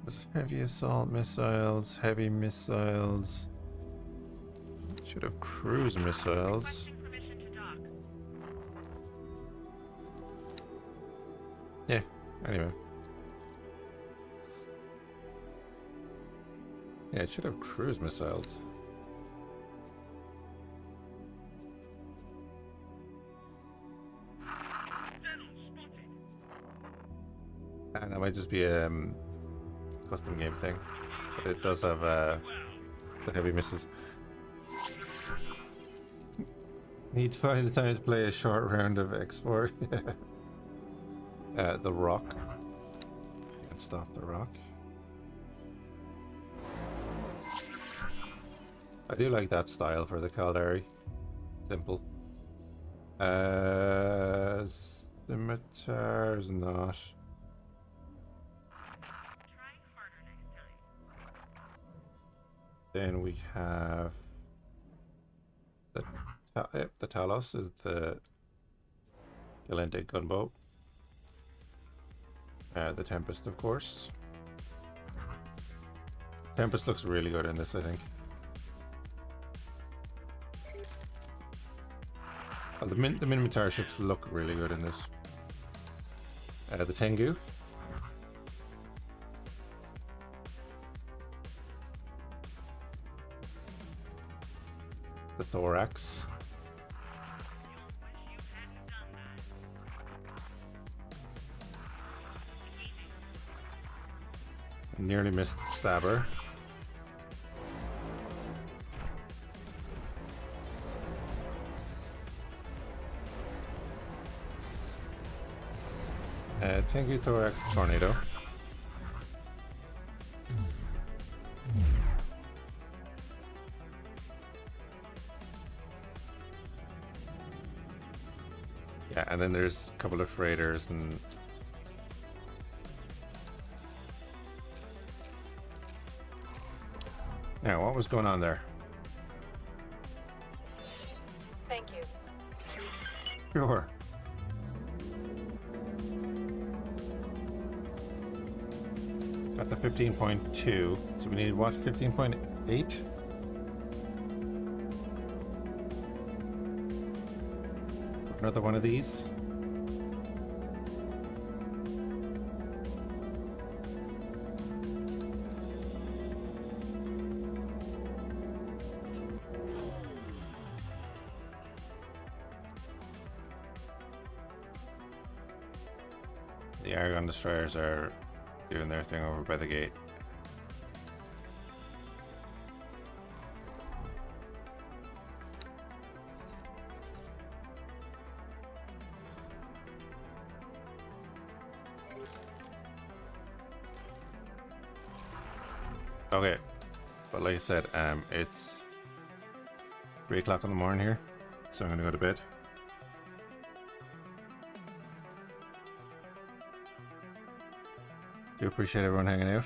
There's heavy assault missiles, heavy missiles. Should have cruise missiles. Requesting permission to dock. Yeah, anyway. Yeah, it should have cruise missiles. Vessel spotted. And that might just be a custom game thing. But it does have the heavy missiles. Need to find the time to play a short round of X4. The Rock. Can't stop the Rock. I do like that style for the Caldari. Simple. Scimitars not. Try harder next time. Then we have the Talos is the Galente gunboat. The Tempest, of course. Tempest looks really good in this, I think. Well, the Minotaur ships look really good in this. The Tengu. The Thorax. Wish you hadn't done that. Nearly missed the Stabber. Tengu, Thorax, Tornado. Yeah, and then there's a couple of freighters and now what was going on there? Thank you. Sure. Got the 15.2. So we need what? 15.8? Another one of these. The Argon destroyers are doing their thing over by the gate. Okay, but like I said, it's 3 o'clock in the morning here, so I'm gonna go to bed. Do appreciate everyone hanging out.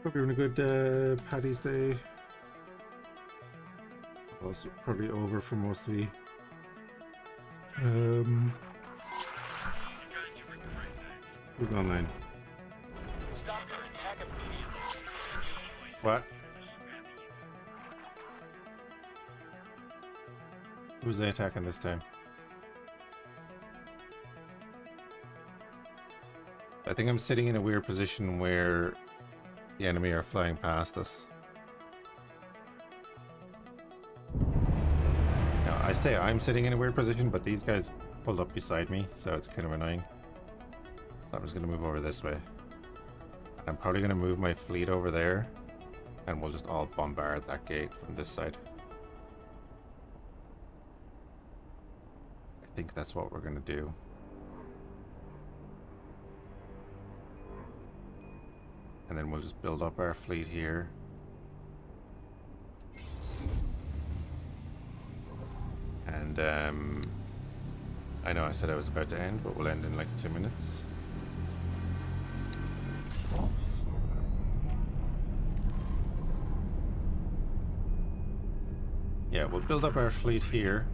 Hope you're having a good Paddy's Day. Also probably over for most of you. Who's online? Stop your attack immediately. What? Who's they attacking this time? I think I'm sitting in a weird position where the enemy are flying past us. Now, I say I'm sitting in a weird position, but these guys pulled up beside me, so it's kind of annoying. So I'm just going to move over this way. And I'm probably going to move my fleet over there, and we'll just all bombard that gate from this side. I think that's what we're going to do. And then we'll just build up our fleet here. And I know I said I was about to end, but we'll end in like 2 minutes. Yeah, we'll build up our fleet here.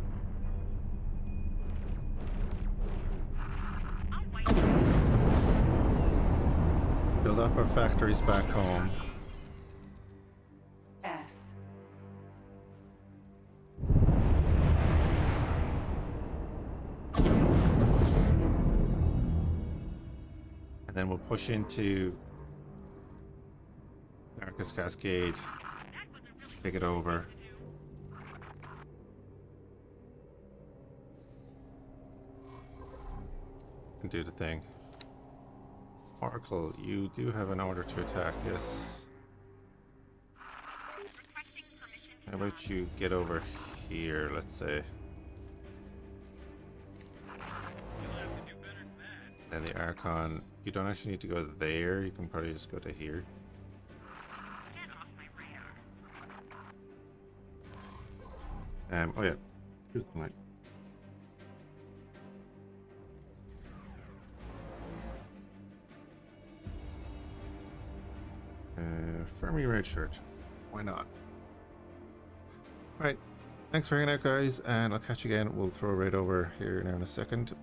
Build up our factories back home. S. And then we'll push into Darkest Cascade. Take it over. And do the thing. Oracle, you do have an order to attack, yes. How about you get over here, let's say. And the Archon, you don't actually need to go there, you can probably just go to here. Oh yeah, here's the light. Fermi red shirt. Why not? Right. Thanks for hanging out, guys, and I'll catch you again. We'll throw a raid over here now in a second.